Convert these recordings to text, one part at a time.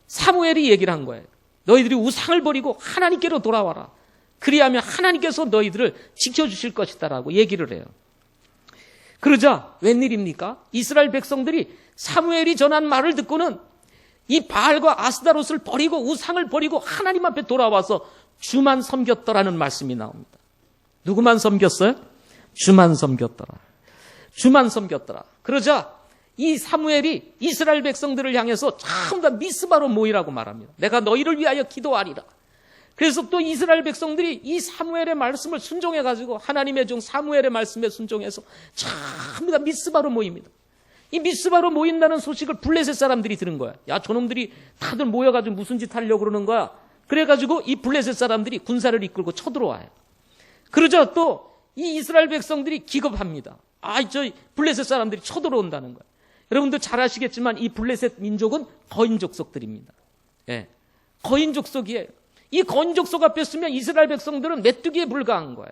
사무엘이 얘기를 한 거예요. 너희들이 우상을 버리고 하나님께로 돌아와라. 그리하면 하나님께서 너희들을 지켜주실 것이다라고 얘기를 해요. 그러자 웬일입니까? 이스라엘 백성들이 사무엘이 전한 말을 듣고는 이 바알과 아스다롯을 버리고 우상을 버리고 하나님 앞에 돌아와서 주만 섬겼더라는 말씀이 나옵니다. 누구만 섬겼어요? 주만 섬겼더라. 주만 섬겼더라. 그러자 이 사무엘이 이스라엘 백성들을 향해서 전부 다 미스바로 모이라고 말합니다. 내가 너희를 위하여 기도하리라. 그래서 또 이스라엘 백성들이 이 사무엘의 말씀을 순종해가지고 하나님의 종 사무엘의 말씀에 순종해서 전부 다 미스바로 모입니다. 이 미스바로 모인다는 소식을 블레셋 사람들이 들은 거야. 야, 저놈들이 다들 모여가지고 무슨 짓 하려고 그러는 거야. 그래가지고 이 블레셋 사람들이 군사를 이끌고 쳐들어와요. 그러자 또 이 이스라엘 백성들이 기겁합니다. 저 블레셋 사람들이 쳐들어온다는 거야. 여러분들 잘 아시겠지만 이 블레셋 민족은 거인 족속들입니다. 예, 거인 족속이에요. 이 거인 족속 앞에 서면 이스라엘 백성들은 메뚜기에 불과한 거예요.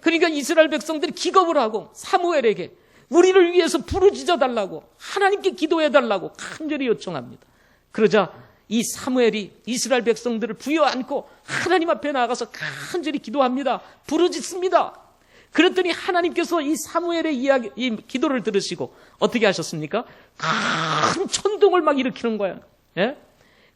그러니까 이스라엘 백성들이 기겁을 하고 사무엘에게 우리를 위해서 부르짖어 달라고, 하나님께 기도해 달라고 간절히 요청합니다. 그러자 이 사무엘이 이스라엘 백성들을 부여안고 하나님 앞에 나아가서 간절히 기도합니다. 부르짖습니다. 그랬더니 하나님께서 이 사무엘의 이 기도를 들으시고 어떻게 하셨습니까? 큰 천둥을 막 일으키는 거야. 예?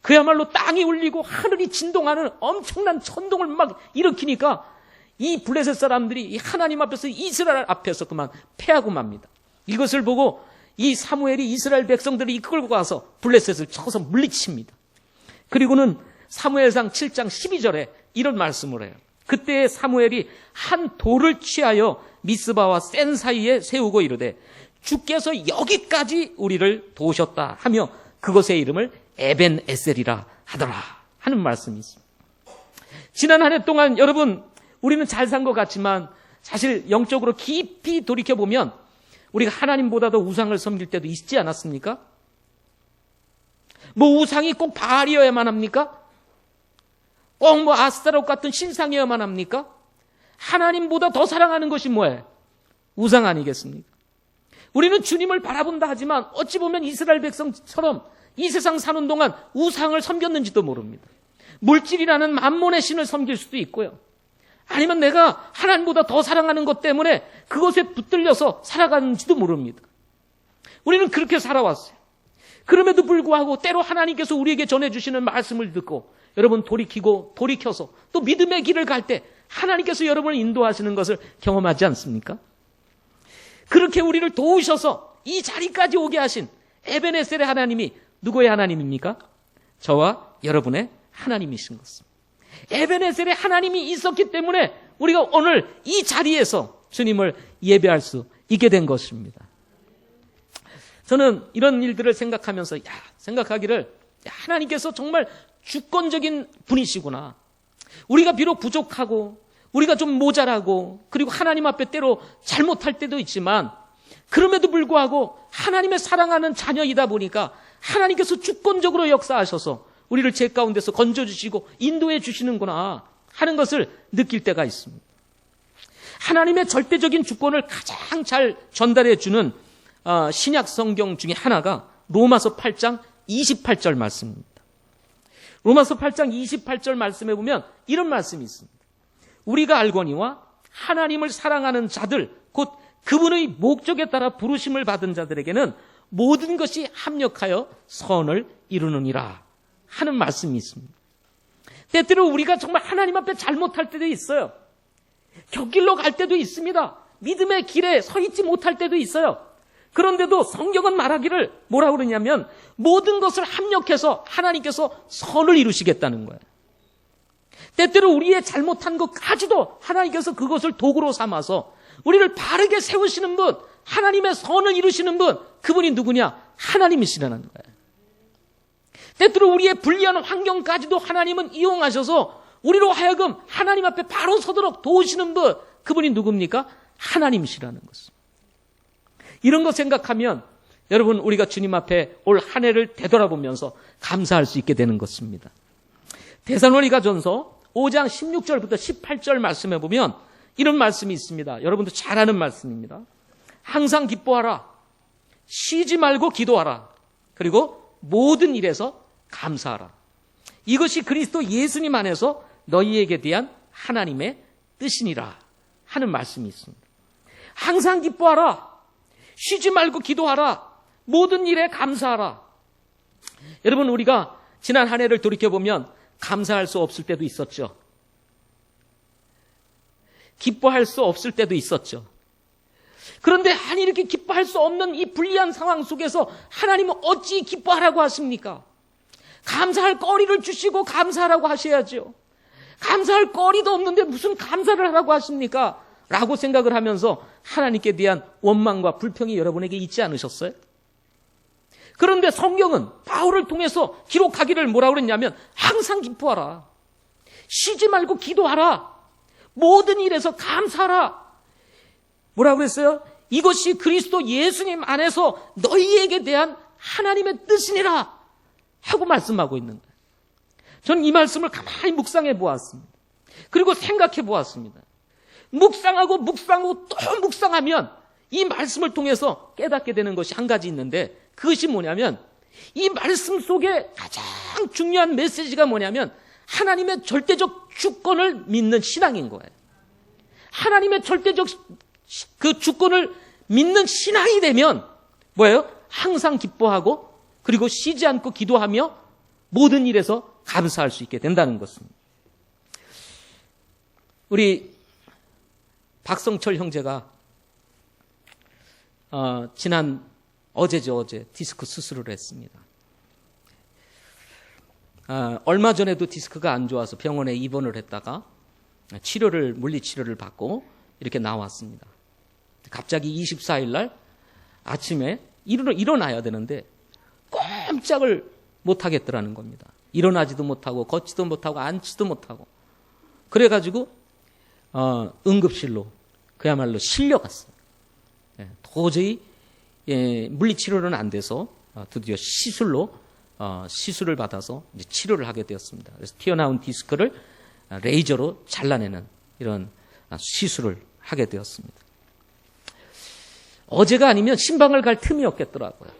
그야말로 땅이 울리고 하늘이 진동하는 엄청난 천둥을 막 일으키니까 이 블레셋 사람들이 이 하나님 앞에서 이스라엘 앞에서 그만 패하고 맙니다. 이것을 보고 이 사무엘이 이스라엘 백성들을 이끌고 가서 블레셋을 쳐서 물리칩니다. 그리고는 사무엘상 7장 12절에 이런 말씀을 해요. 그때 사무엘이 한 돌을 취하여 미스바와 센 사이에 세우고 이르되 주께서 여기까지 우리를 도우셨다 하며 그것의 이름을 에벤에셀이라 하더라 하는 말씀이 있습니다. 지난 한 해 동안 여러분 우리는 잘 산 것 같지만 사실 영적으로 깊이 돌이켜보면 우리가 하나님보다도 우상을 섬길 때도 있지 않았습니까? 뭐 우상이 꼭 바알이어야만 합니까? 꼭 뭐 아스타롯 같은 신상이어야만 합니까? 하나님보다 더 사랑하는 것이 뭐예요? 우상 아니겠습니까? 우리는 주님을 바라본다 하지만 어찌 보면 이스라엘 백성처럼 이 세상 사는 동안 우상을 섬겼는지도 모릅니다. 물질이라는 만몬의 신을 섬길 수도 있고요. 아니면 내가 하나님보다 더 사랑하는 것 때문에 그것에 붙들려서 살아가는지도 모릅니다. 우리는 그렇게 살아왔어요. 그럼에도 불구하고 때로 하나님께서 우리에게 전해주시는 말씀을 듣고 여러분 돌이켜서 또 믿음의 길을 갈 때 하나님께서 여러분을 인도하시는 것을 경험하지 않습니까? 그렇게 우리를 도우셔서 이 자리까지 오게 하신 에벤에셀의 하나님이 누구의 하나님입니까? 저와 여러분의 하나님이신 것입니다. 에벤에셀의 하나님이 있었기 때문에 우리가 오늘 이 자리에서 주님을 예배할 수 있게 된 것입니다. 저는 이런 일들을 생각하면서 생각하기를 하나님께서 정말 주권적인 분이시구나. 우리가 비록 부족하고 우리가 좀 모자라고 그리고 하나님 앞에 때로 잘못할 때도 있지만 그럼에도 불구하고 하나님의 사랑하는 자녀이다 보니까 하나님께서 주권적으로 역사하셔서 우리를 죄 가운데서 건져주시고 인도해 주시는구나 하는 것을 느낄 때가 있습니다. 하나님의 절대적인 주권을 가장 잘 전달해 주는 신약 성경 중에 하나가 로마서 8장 28절 말씀입니다. 로마서 8장 28절 말씀에 보면 이런 말씀이 있습니다. 우리가 알거니와 하나님을 사랑하는 자들 곧 그분의 목적에 따라 부르심을 받은 자들에게는 모든 것이 합력하여 선을 이루느니라 하는 말씀이 있습니다. 때때로 우리가 정말 하나님 앞에 잘못할 때도 있어요. 곁길로 갈 때도 있습니다. 믿음의 길에 서 있지 못할 때도 있어요. 그런데도 성경은 말하기를 뭐라고 그러냐면 모든 것을 합력해서 하나님께서 선을 이루시겠다는 거예요. 때때로 우리의 잘못한 것까지도 하나님께서 그것을 도구로 삼아서 우리를 바르게 세우시는 분, 하나님의 선을 이루시는 분, 그분이 누구냐? 하나님이시라는 거예요. 때때로 우리의 불리한 환경까지도 하나님은 이용하셔서 우리로 하여금 하나님 앞에 바로 서도록 도우시는 분, 그분이 누굽니까? 하나님이시라는 것입니다. 이런 거 생각하면 여러분 우리가 주님 앞에 올 한 해를 되돌아보면서 감사할 수 있게 되는 것입니다. 데살로니가전서 5장 16절부터 18절 말씀에 보면 이런 말씀이 있습니다. 여러분도 잘 아는 말씀입니다. 항상 기뻐하라. 쉬지 말고 기도하라. 그리고 모든 일에서 감사하라. 이것이 그리스도 예수님 안에서 너희에게 대한 하나님의 뜻이니라 하는 말씀이 있습니다. 항상 기뻐하라. 쉬지 말고 기도하라. 모든 일에 감사하라. 여러분, 우리가 지난 한 해를 돌이켜보면 감사할 수 없을 때도 있었죠. 기뻐할 수 없을 때도 있었죠. 그런데 아니 이렇게 기뻐할 수 없는 이 불리한 상황 속에서 하나님은 어찌 기뻐하라고 하십니까? 감사할 거리를 주시고 감사하라고 하셔야죠. 감사할 거리도 없는데 무슨 감사를 하라고 하십니까? 라고 생각을 하면서 하나님께 대한 원망과 불평이 여러분에게 있지 않으셨어요? 그런데 성경은 바울을 통해서 기록하기를 뭐라고 그랬냐면 항상 기뻐하라. 쉬지 말고 기도하라. 모든 일에서 감사하라. 뭐라고 그랬어요? 이것이 그리스도 예수님 안에서 너희에게 대한 하나님의 뜻이니라 하고 말씀하고 있는 거예요. 저는 이 말씀을 가만히 묵상해 보았습니다. 그리고 생각해 보았습니다. 묵상하고 또 묵상하면 이 말씀을 통해서 깨닫게 되는 것이 한 가지 있는데, 그것이 뭐냐면 이 말씀 속에 가장 중요한 메시지가 뭐냐면 하나님의 절대적 주권을 믿는 신앙인 거예요. 하나님의 절대적 그 주권을 믿는 신앙이 되면 뭐예요? 항상 기뻐하고 그리고 쉬지 않고 기도하며 모든 일에서 감사할 수 있게 된다는 것입니다. 우리 박성철 형제가 어제 디스크 수술을 했습니다. 얼마 전에도 디스크가 안 좋아서 병원에 입원을 했다가 물리치료를 받고 이렇게 나왔습니다. 갑자기 24일 날 아침에 일어나야 되는데 꼼짝을 못 하겠더라는 겁니다. 일어나지도 못하고 걷지도 못하고 앉지도 못하고 그래가지고 응급실로 그야말로 실려갔어요. 도저히 물리치료는 안 돼서 드디어 시술을 받아서 이제 치료를 하게 되었습니다. 그래서 튀어나온 디스크를 레이저로 잘라내는 이런 시술을 하게 되었습니다. 어제가 아니면 신방을 갈 틈이 없겠더라고요.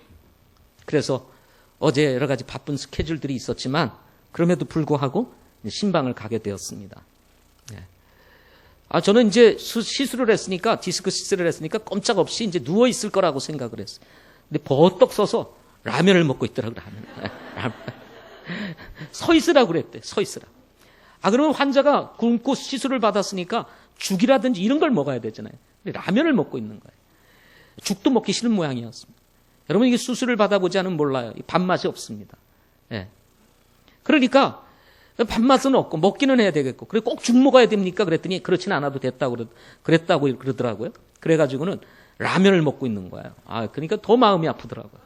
그래서 어제 여러 가지 바쁜 스케줄들이 있었지만 그럼에도 불구하고 신방을 가게 되었습니다. 저는 이제 시술을 했으니까, 디스크 시술을 했으니까 꼼짝없이 이제 누워 있을 거라고 생각을 했어요. 근데 버떡 서서 라면을 먹고 있더라고요. 라면. 서 있으라고 그랬대. 서 있으라. 그러면 환자가 굶고 시술을 받았으니까 죽이라든지 이런 걸 먹어야 되잖아요. 근데 라면을 먹고 있는 거예요. 죽도 먹기 싫은 모양이었습니다. 여러분, 이게 수술을 받아보지 않으면 몰라요. 밥맛이 없습니다. 그러니까 밥맛은 없고 먹기는 해야 되겠고, 그래 꼭 죽 먹어야 됩니까? 그랬더니 그렇지는 않아도 그랬다고 그러더라고요. 그래가지고는 라면을 먹고 있는 거예요. 그러니까 더 마음이 아프더라고요.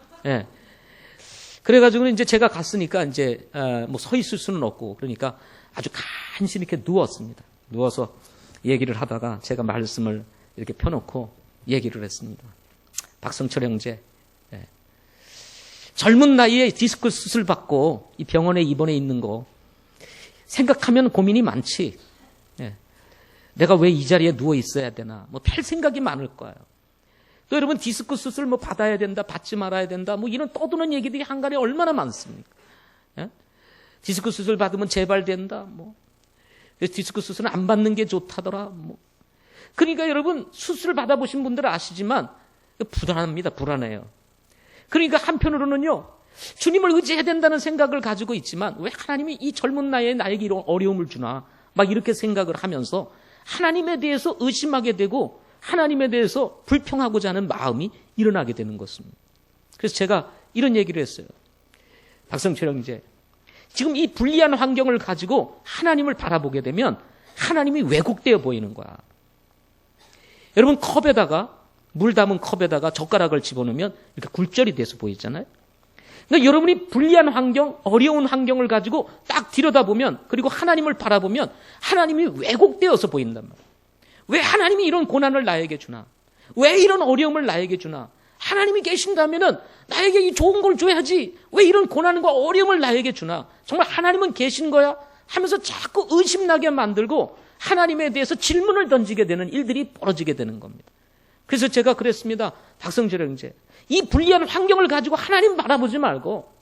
그래가지고는 이제 제가 갔으니까 이제 뭐 서 있을 수는 없고, 그러니까 아주 간신히 이렇게 누웠습니다. 누워서 얘기를 하다가 제가 말씀을 이렇게 펴놓고 얘기를 했습니다. 박성철 형제, 젊은 나이에 디스크 수술 받고 이 병원에 입원해 있는 거 생각하면 고민이 많지. 내가 왜 이 자리에 누워 있어야 되나? 뭐 별 생각이 많을 거예요. 또 여러분, 디스크 수술 뭐 받아야 된다, 받지 말아야 된다, 뭐 이런 떠드는 얘기들이 한간에 얼마나 많습니까? 디스크 수술 받으면 재발된다, 뭐. 그래서 디스크 수술은 안 받는 게 좋다더라, 뭐. 그러니까 여러분, 수술 받아보신 분들은 아시지만 불안합니다, 불안해요. 그러니까 한편으로는요, 주님을 의지해야 된다는 생각을 가지고 있지만 왜 하나님이 이 젊은 나이에 나에게 이런 어려움을 주나, 막 이렇게 생각을 하면서 하나님에 대해서 의심하게 되고 하나님에 대해서 불평하고자 하는 마음이 일어나게 되는 것입니다. 그래서 제가 이런 얘기를 했어요. 박성철 형제, 지금 이 불리한 환경을 가지고 하나님을 바라보게 되면 하나님이 왜곡되어 보이는 거야. 여러분, 물 담은 컵에다가 젓가락을 집어넣으면 이렇게 굴절이 돼서 보이잖아요. 그러니까 여러분이 불리한 환경, 어려운 환경을 가지고 딱 들여다보면, 그리고 하나님을 바라보면 하나님이 왜곡되어서 보인단 말이에요. 왜 하나님이 이런 고난을 나에게 주나? 왜 이런 어려움을 나에게 주나? 하나님이 계신다면은 나에게 이 좋은 걸 줘야지. 왜 이런 고난과 어려움을 나에게 주나? 정말 하나님은 계신 거야? 하면서 자꾸 의심나게 만들고 하나님에 대해서 질문을 던지게 되는 일들이 벌어지게 되는 겁니다. 그래서 제가 그랬습니다. 박성철 형제, 이 불리한 환경을 가지고 하나님 바라보지 말고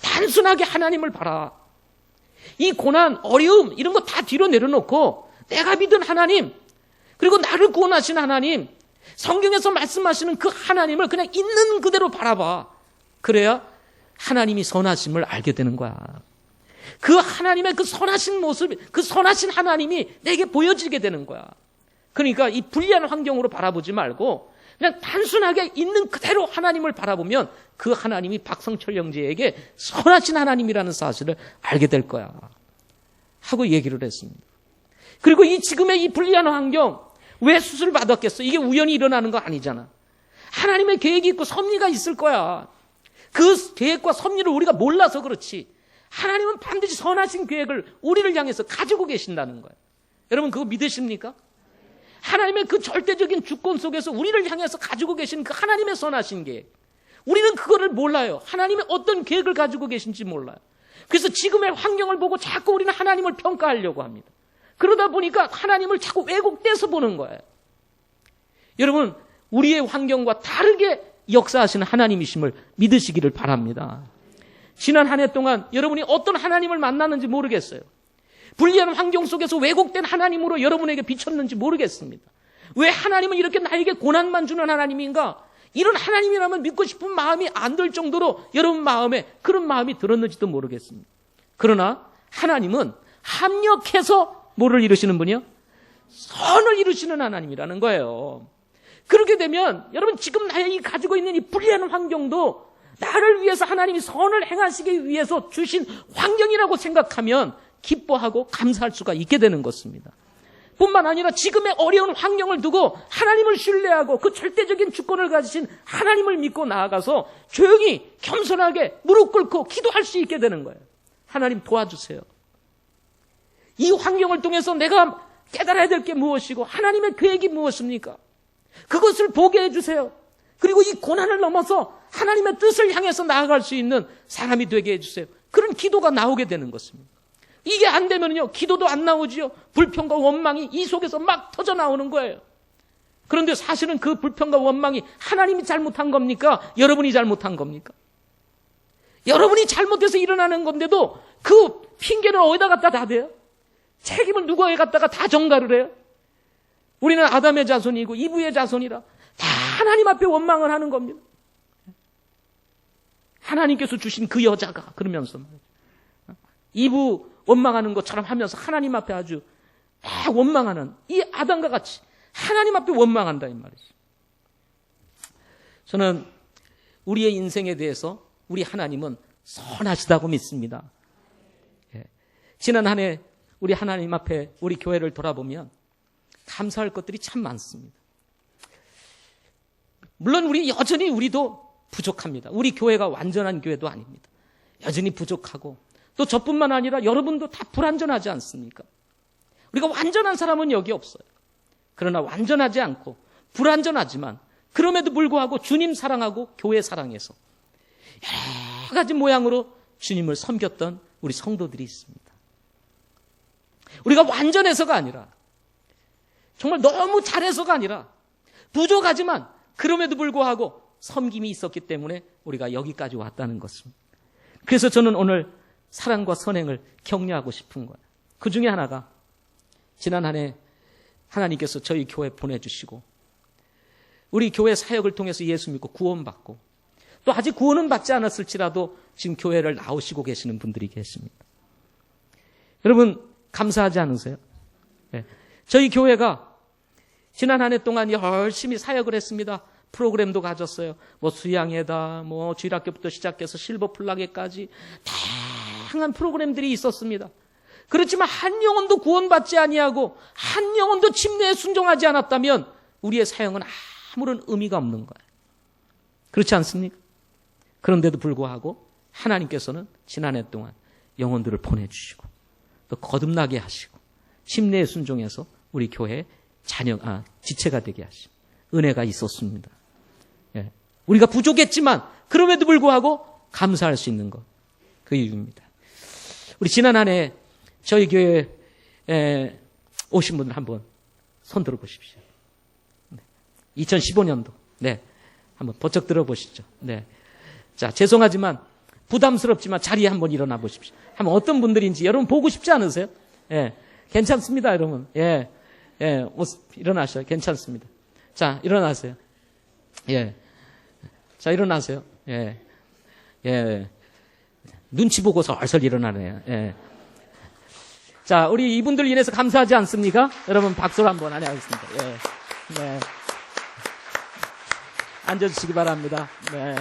단순하게 하나님을 봐라. 이 고난, 어려움 이런 거 다 뒤로 내려놓고 내가 믿은 하나님, 그리고 나를 구원하신 하나님, 성경에서 말씀하시는 그 하나님을 그냥 있는 그대로 바라봐. 그래야 하나님이 선하심을 알게 되는 거야. 그 하나님의 그 선하신 모습, 그 선하신 하나님이 내게 보여지게 되는 거야. 그러니까 이 불리한 환경으로 바라보지 말고 그냥 단순하게 있는 그대로 하나님을 바라보면 그 하나님이 박성철 형제에게 선하신 하나님이라는 사실을 알게 될 거야 하고 얘기를 했습니다. 그리고 이 지금의 이 불리한 환경, 왜 수술을 받았겠어? 이게 우연히 일어나는 거 아니잖아. 하나님의 계획이 있고 섭리가 있을 거야. 그 계획과 섭리를 우리가 몰라서 그렇지. 하나님은 반드시 선하신 계획을 우리를 향해서 가지고 계신다는 거예요. 여러분 그거 믿으십니까? 하나님의 그 절대적인 주권 속에서 우리를 향해서 가지고 계신 그 하나님의 선하신 계획. 우리는 그거를 몰라요. 하나님의 어떤 계획을 가지고 계신지 몰라요. 그래서 지금의 환경을 보고 자꾸 우리는 하나님을 평가하려고 합니다. 그러다 보니까 하나님을 자꾸 왜곡돼서 보는 거예요. 여러분, 우리의 환경과 다르게 역사하시는 하나님이심을 믿으시기를 바랍니다. 지난 한 해 동안 여러분이 어떤 하나님을 만났는지 모르겠어요. 불리한 환경 속에서 왜곡된 하나님으로 여러분에게 비쳤는지 모르겠습니다. 왜 하나님은 이렇게 나에게 고난만 주는 하나님인가? 이런 하나님이라면 믿고 싶은 마음이 안 들 정도로 여러분 마음에 그런 마음이 들었는지도 모르겠습니다. 그러나 하나님은 합력해서 뭐를 이루시는 분이요? 선을 이루시는 하나님이라는 거예요. 그렇게 되면 여러분 지금 나의 가지고 있는 이 불리한 환경도 나를 위해서 하나님이 선을 행하시기 위해서 주신 환경이라고 생각하면 기뻐하고 감사할 수가 있게 되는 것입니다. 뿐만 아니라 지금의 어려운 환경을 두고 하나님을 신뢰하고 그 절대적인 주권을 가지신 하나님을 믿고 나아가서 조용히 겸손하게 무릎 꿇고 기도할 수 있게 되는 거예요. 하나님 도와주세요. 이 환경을 통해서 내가 깨달아야 될 게 무엇이고 하나님의 계획이 무엇입니까? 그것을 보게 해주세요. 그리고 이 고난을 넘어서 하나님의 뜻을 향해서 나아갈 수 있는 사람이 되게 해주세요. 그런 기도가 나오게 되는 것입니다. 이게 안 되면요, 기도도 안 나오지요. 불평과 원망이 이 속에서 막 터져 나오는 거예요. 그런데 사실은 그 불평과 원망이 하나님이 잘못한 겁니까? 여러분이 잘못한 겁니까? 여러분이 잘못해서 일어나는 건데도 그 핑계를 어디다 갖다 다 대요? 책임을 누구에 갖다가 다 전가를 해요? 우리는 아담의 자손이고 이브의 자손이라 다 하나님 앞에 원망을 하는 겁니다. 하나님께서 주신 그 여자가 그러면서 이브 원망하는 것처럼 하면서 하나님 앞에 아주 다 원망하는 이 아담과 같이 하나님 앞에 원망한다 이 말이죠. 저는 우리의 인생에 대해서 우리 하나님은 선하시다고 믿습니다. 지난 한 해 우리 하나님 앞에 우리 교회를 돌아보면 감사할 것들이 참 많습니다. 물론 여전히 우리도 부족합니다. 우리 교회가 완전한 교회도 아닙니다. 여전히 부족하고 또 저뿐만 아니라 여러분도 다 불완전하지 않습니까? 우리가 완전한 사람은 여기 없어요. 그러나 완전하지 않고 불완전하지만 그럼에도 불구하고 주님 사랑하고 교회 사랑해서 여러 가지 모양으로 주님을 섬겼던 우리 성도들이 있습니다. 우리가 완전해서가 아니라 정말 너무 잘해서가 아니라 부족하지만 그럼에도 불구하고 섬김이 있었기 때문에 우리가 여기까지 왔다는 것입니다. 그래서 저는 오늘 사랑과 선행을 격려하고 싶은 거예요. 그 중에 하나가 지난 한 해 하나님께서 저희 교회 보내주시고 우리 교회 사역을 통해서 예수 믿고 구원받고 또 아직 구원은 받지 않았을지라도 지금 교회를 나오시고 계시는 분들이 계십니다. 여러분 감사하지 않으세요? 네. 저희 교회가 지난 한 해 동안 열심히 사역을 했습니다. 프로그램도 가졌어요. 뭐 수양회다, 뭐 주일학교부터 시작해서 실버 플라게까지 다양한 프로그램들이 있었습니다. 그렇지만 한 영혼도 구원받지 아니하고 한 영혼도 침례에 순종하지 않았다면 우리의 사역은 아무런 의미가 없는 거예요. 그렇지 않습니까? 그런데도 불구하고 하나님께서는 지난 해 동안 영혼들을 보내주시고 또 거듭나게 하시고 침례에 순종해서 우리 교회 지체가 되게 하시고 은혜가 있었습니다. 예. 우리가 부족했지만 그럼에도 불구하고 감사할 수 있는 것. 그 이유입니다. 우리 지난 한 해 저희 교회에 오신 분들 한번 손 들어보십시오. 네. 2015년도. 네. 한번 번쩍 들어보시죠. 네. 자, 죄송하지만 부담스럽지만 자리에 한번 일어나 보십시오. 한번 어떤 분들인지 여러분 보고 싶지 않으세요? 예. 괜찮습니다, 여러분. 예. 예. 일어나셔요. 괜찮습니다. 자, 일어나세요. 예. 자, 일어나세요. 예. 예. 눈치 보고 설설 일어나네요. 예. 자, 우리 이분들 인해서 감사하지 않습니까? 여러분 박수를 한번 하겠습니다. 예. 네. 앉아주시기 바랍니다. 네.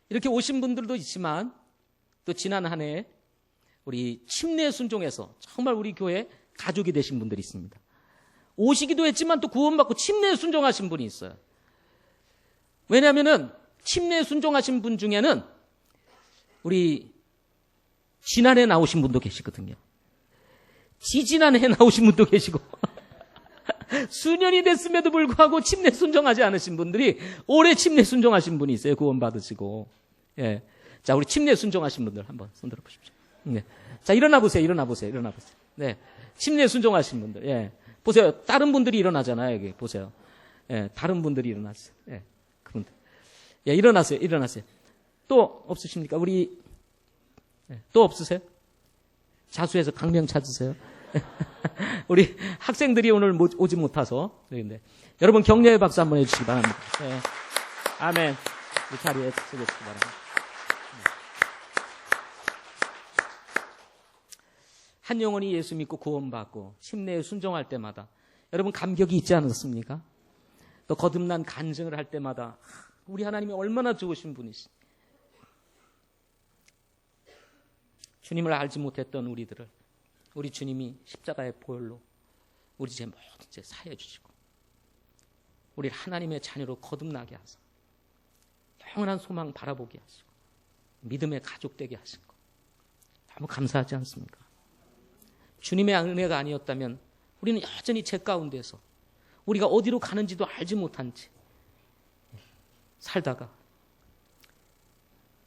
이렇게 오신 분들도 있지만 또 지난 한 해 우리 침례 순종에서 정말 우리 교회 가족이 되신 분들이 있습니다. 오시기도 했지만 또 구원받고 침례 순종하신 분이 있어요. 왜냐하면은 침례 순종하신 분 중에는 우리 지난해 나오신 분도 계시거든요. 지지난해 나오신 분도 계시고 수년이 됐음에도 불구하고 침례 순종하지 않으신 분들이 올해 침례 순종하신 분이 있어요. 구원 받으시고. 예. 자, 우리 침례 순종하신 분들 한번 손 들어 보십시오. 네. 자, 일어나 보세요. 네. 침례 순종하신 분들. 예. 보세요. 다른 분들이 일어나잖아요. 여기 보세요. 예. 다른 분들이 일어났어요. 예. 그분들. 예, 일어나세요. 또 없으십니까? 우리 예. 또 없으세요? 자수해서 강명 찾으세요. 우리 학생들이 오늘 오지 못해서 그런데 여러분 격려의 박수 한번 해주시기 바랍니다. 네. 아멘. 우리 자리에 서주시기 바랍니다. 한 영혼이 예수 믿고 구원받고 침례에 순종할 때마다 여러분 감격이 있지 않았습니까? 또 거듭난 간증을 할 때마다 우리 하나님이 얼마나 좋으신 분이시. 주님을 알지 못했던 우리들을 우리 주님이 십자가의 보혈로 우리 죄 모든 죄 사해 주시고 우리를 하나님의 자녀로 거듭나게 하사 영원한 소망 바라보게 하시고 믿음의 가족 되게 하신 것 너무 감사하지 않습니까? 주님의 은혜가 아니었다면 우리는 여전히 죄 가운데서 우리가 어디로 가는지도 알지 못한 채 살다가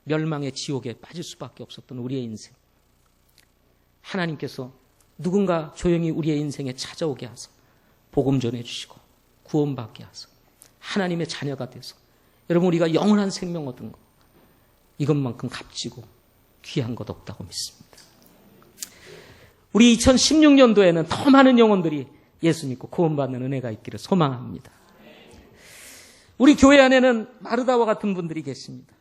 멸망의 지옥에 빠질 수밖에 없었던 우리의 인생. 하나님께서 누군가 조용히 우리의 인생에 찾아오게 하사 복음 전해주시고 구원받게 하사 하나님의 자녀가 돼서 여러분 우리가 영원한 생명 얻은 것 이것만큼 값지고 귀한 것 없다고 믿습니다. 우리 2016년도에는 더 많은 영혼들이 예수 믿고 구원받는 은혜가 있기를 소망합니다. 우리 교회 안에는 마르다와 같은 분들이 계십니다.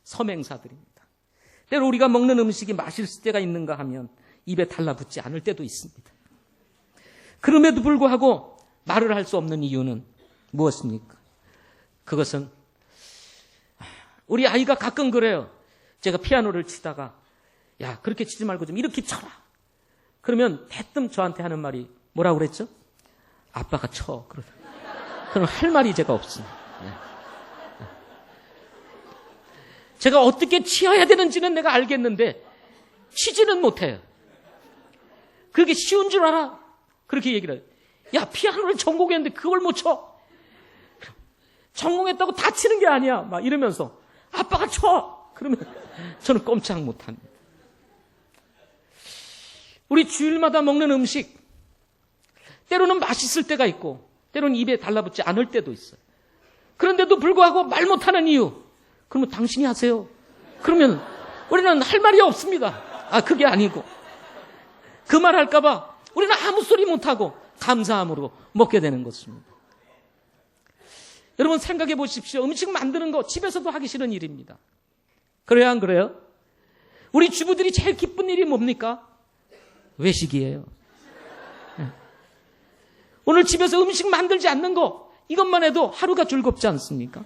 섬행사들입니다. 때로 우리가 먹는 음식이 맛있을 때가 있는가 하면 입에 달라붙지 않을 때도 있습니다. 그럼에도 불구하고 말을 할 수 없는 이유는 무엇입니까? 그것은 우리 아이가 가끔 그래요. 제가 피아노를 치다가 야 그렇게 치지 말고 좀 이렇게 쳐라. 그러면 대뜸 저한테 하는 말이 뭐라고 그랬죠? 아빠가 쳐. 그럼 할 말이 제가 없습니다. 제가 어떻게 치어야 되는지는 내가 알겠는데 치지는 못해요. 그렇게 쉬운 줄 알아? 그렇게 얘기를 해요. 야 피아노를 전공했는데 그걸 못 쳐. 전공했다고 다 치는 게 아니야. 막 이러면서 아빠가 쳐. 그러면 저는 꼼짝 못합니다. 우리 주일마다 먹는 음식 때로는 맛있을 때가 있고 때로는 입에 달라붙지 않을 때도 있어요. 그런데도 불구하고 말 못하는 이유 그러면 당신이 하세요. 그러면 우리는 할 말이 없습니다. 그게 아니고 그 말 할까 봐 우리는 아무 소리 못하고 감사함으로 먹게 되는 것입니다. 여러분 생각해 보십시오. 음식 만드는 거 집에서도 하기 싫은 일입니다. 그래요 안 그래요? 우리 주부들이 제일 기쁜 일이 뭡니까? 외식이에요. 오늘 집에서 음식 만들지 않는 거 이것만 해도 하루가 즐겁지 않습니까?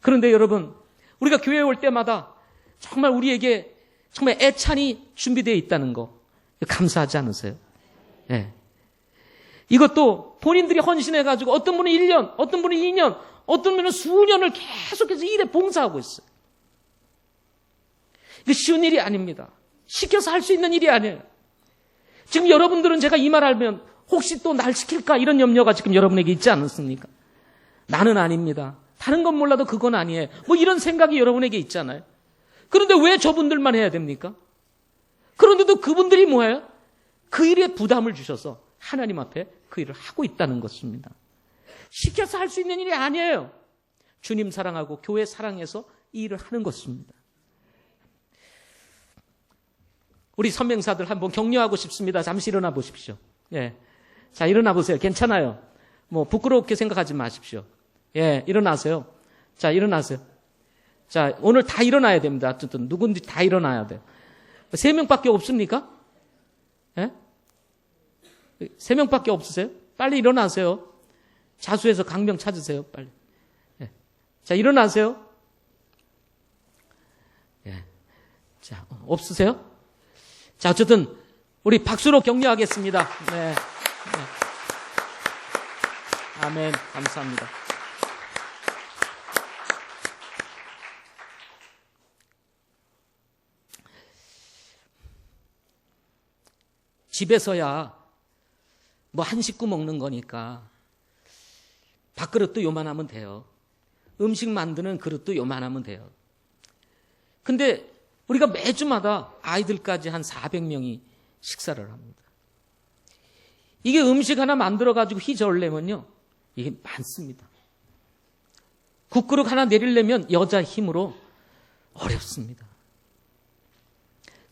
그런데 여러분 우리가 교회에 올 때마다 정말 우리에게 정말 애찬이 준비되어 있다는 거 감사하지 않으세요? 예. 이것도 본인들이 헌신해가지고 어떤 분은 1년, 어떤 분은 2년, 어떤 분은 수년을 계속해서 일에 봉사하고 있어요. 이거 쉬운 일이 아닙니다. 시켜서 할 수 있는 일이 아니에요. 지금 여러분들은 제가 이 말 알면 혹시 또 날 시킬까 이런 염려가 지금 여러분에게 있지 않습니까? 나는 아닙니다. 다른 건 몰라도 그건 아니에요. 뭐 이런 생각이 여러분에게 있잖아요. 그런데 왜 저분들만 해야 됩니까? 그런데도 그분들이 뭐예요? 그 일에 부담을 주셔서 하나님 앞에 그 일을 하고 있다는 것입니다. 시켜서 할 수 있는 일이 아니에요. 주님 사랑하고 교회 사랑해서 이 일을 하는 것입니다. 우리 선명사들 한번 격려하고 싶습니다. 잠시 일어나 보십시오. 예. 자, 일어나 보세요. 괜찮아요. 뭐 부끄럽게 생각하지 마십시오. 예, 일어나세요. 자, 일어나세요. 자, 오늘 다 일어나야 됩니다. 어쨌든 누군지 다 일어나야 돼요. 3명밖에 없습니까? 예? 3명밖에 없으세요? 빨리 일어나세요. 자수해서 강명 찾으세요. 빨리. 예. 자, 일어나세요. 예. 자, 없으세요? 자, 어쨌든 우리 박수로 격려하겠습니다. 네. 네. 아멘. 감사합니다. 집에서야 뭐 한 식구 먹는 거니까 밥그릇도 요만하면 돼요. 음식 만드는 그릇도 요만하면 돼요. 근데 우리가 매주마다 아이들까지 한 400명이 식사를 합니다. 이게 음식 하나 만들어가지고 휘저으려면요, 이게 많습니다. 국그릇 하나 내리려면 여자 힘으로 어렵습니다.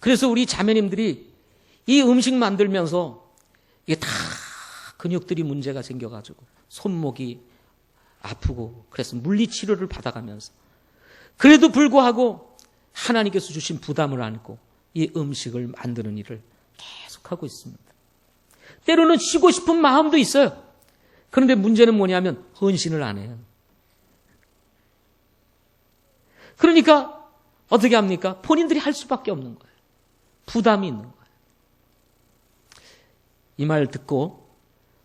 그래서 우리 자매님들이 이 음식 만들면서 이게 다 근육들이 문제가 생겨가지고 손목이 아프고 그래서 물리치료를 받아가면서 그래도 불구하고 하나님께서 주신 부담을 안고 이 음식을 만드는 일을 계속하고 있습니다. 때로는 쉬고 싶은 마음도 있어요. 그런데 문제는 뭐냐면 헌신을 안 해요. 그러니까 어떻게 합니까? 본인들이 할 수밖에 없는 거예요. 부담이 있는 거예요. 이 말 듣고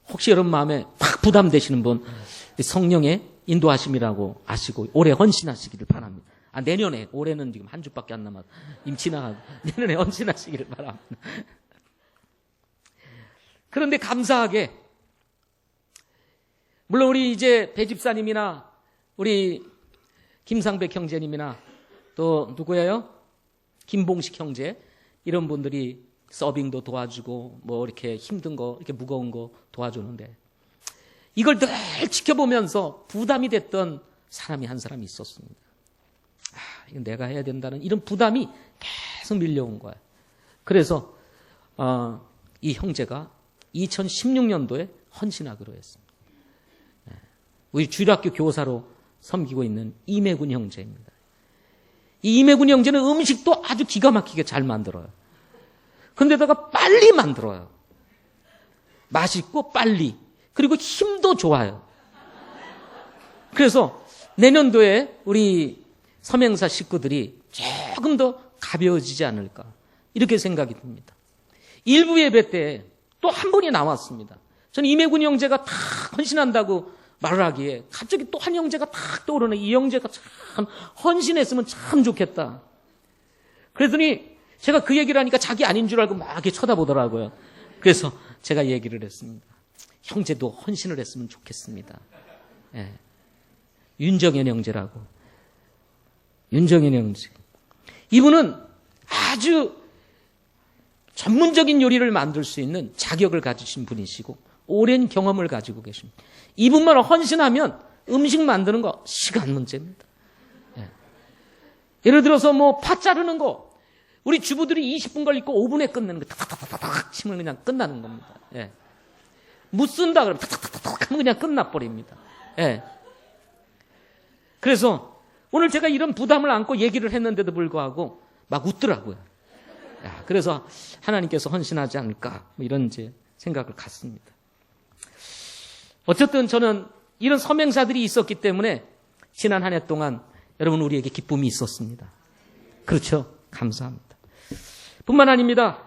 혹시 여러분 마음에 확 부담되시는 분 성령의 인도하심이라고 아시고 올해 헌신하시기를 바랍니다. 내년에, 올해는 지금 한 주밖에 안 남았, 임 지나가고, 내년에 헌신하시기를 바랍니다. 그런데 감사하게, 물론 우리 이제 배 집사님이나 우리 김상백 형제님이나 또 누구예요? 김봉식 형제, 이런 분들이 서빙도 도와주고, 뭐 이렇게 힘든 거, 이렇게 무거운 거 도와주는데, 이걸 늘 지켜보면서 부담이 됐던 사람이 한 사람이 있었습니다. 이건 내가 해야 된다는 이런 부담이 계속 밀려온 거예요. 그래서 이 형제가 2016년도에 헌신하기로 했습니다. 우리 주일학교 교사로 섬기고 있는 이매군 형제입니다. 이 이매군 형제는 음식도 아주 기가 막히게 잘 만들어요. 근데다가 빨리 만들어요. 맛있고 빨리. 그리고 힘도 좋아요. 그래서 내년도에 우리 서명사 식구들이 조금 더 가벼워지지 않을까 이렇게 생각이 듭니다. 일부 예배 때 또 한 분이 나왔습니다. 저는 이매군 형제가 다 헌신한다고 말을 하기에 갑자기 또 한 형제가 탁 떠오르네. 이 형제가 참 헌신했으면 참 좋겠다. 그랬더니 제가 그 얘기를 하니까 자기 아닌 줄 알고 막 이렇게 쳐다보더라고요. 그래서 제가 얘기를 했습니다. 형제도 헌신을 했으면 좋겠습니다. 예. 윤정현 형제라고. 윤정현 형제. 이분은 아주 전문적인 요리를 만들 수 있는 자격을 가지신 분이시고 오랜 경험을 가지고 계십니다. 이분만 헌신하면 음식 만드는 거 시간 문제입니다. 예. 예를 들어서 뭐 파 자르는 거 우리 주부들이 20분 걸리고 5분에 끝내는 거 탁탁탁탁 치면 그냥 끝나는 겁니다. 예. 무 쓴다 그러면 탁탁탁탁 하면 그냥 끝나버립니다. 예. 그래서 오늘 제가 이런 부담을 안고 얘기를 했는데도 불구하고 막 웃더라고요. 야, 그래서 하나님께서 헌신하지 않을까 뭐 이런 이제 생각을 갖습니다. 어쨌든 저는 이런 서명사들이 있었기 때문에 지난 한 해 동안 여러분 우리에게 기쁨이 있었습니다. 그렇죠? 감사합니다. 뿐만 아닙니다.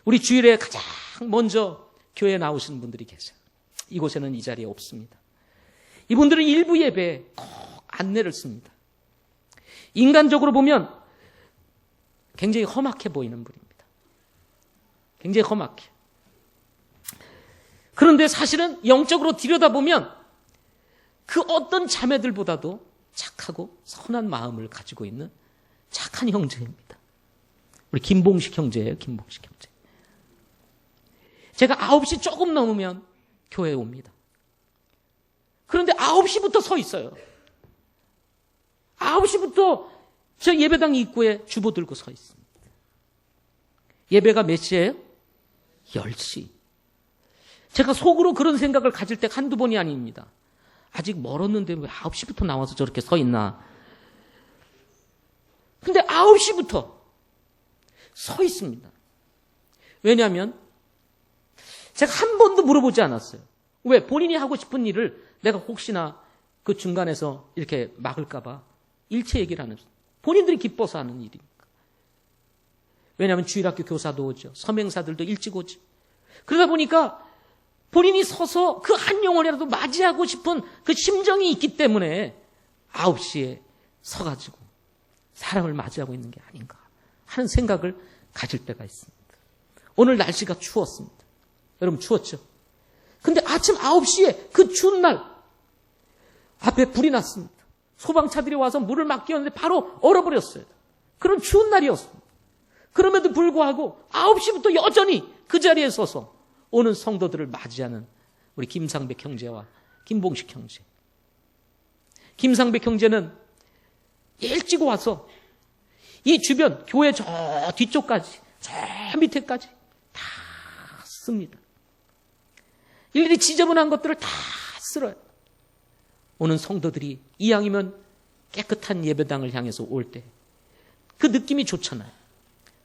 우리 주일에 가장 먼저 교회에 나오시는 분들이 계세요. 이곳에는 이 자리에 없습니다. 이분들은 일부 예배에 꼭 안내를 씁니다. 인간적으로 보면 굉장히 험악해 보이는 분입니다. 굉장히 험악해. 그런데 사실은 영적으로 들여다보면 그 어떤 자매들보다도 착하고 선한 마음을 가지고 있는 착한 형제입니다. 우리 김봉식 형제예요. 김봉식 형제. 제가 9시 조금 넘으면 교회에 옵니다. 그런데 9시부터 서 있어요. 9시부터 저 예배당 입구에 주보 들고 서 있습니다. 예배가 몇 시예요? 10시. 제가 속으로 그런 생각을 가질 때 한두 번이 아닙니다. 아직 멀었는데 왜 9시부터 나와서 저렇게 서 있나. 근데 9시부터 서 있습니다. 왜냐하면 제가 한 번도 물어보지 않았어요. 왜? 본인이 하고 싶은 일을 내가 혹시나 그 중간에서 이렇게 막을까 봐 일체 얘기를 하는, 본인들이 기뻐서 하는 일이니까. 왜냐하면 주일학교 교사도 오죠. 서명사들도 일찍 오죠. 그러다 보니까 본인이 서서 그 한 영혼이라도 맞이하고 싶은 그 심정이 있기 때문에 9시에 서가지고 사람을 맞이하고 있는 게 아닌가 하는 생각을 가질 때가 있습니다. 오늘 날씨가 추웠습니다. 여러분 추웠죠? 근데 아침 9시에 그 추운 날 앞에 불이 났습니다. 소방차들이 와서 물을 막 끼웠는데 바로 얼어버렸어요. 그런 추운 날이었습니다. 그럼에도 불구하고 9시부터 여전히 그 자리에 서서 오는 성도들을 맞이하는 우리 김상백 형제와 김봉식 형제. 김상백 형제는 일찍 와서 이 주변 교회 저 뒤쪽까지 저 밑에까지 다 씁니다. 일일이 지저분한 것들을 다 쓸어요. 오는 성도들이 이왕이면 깨끗한 예배당을 향해서 올 때 그 느낌이 좋잖아요.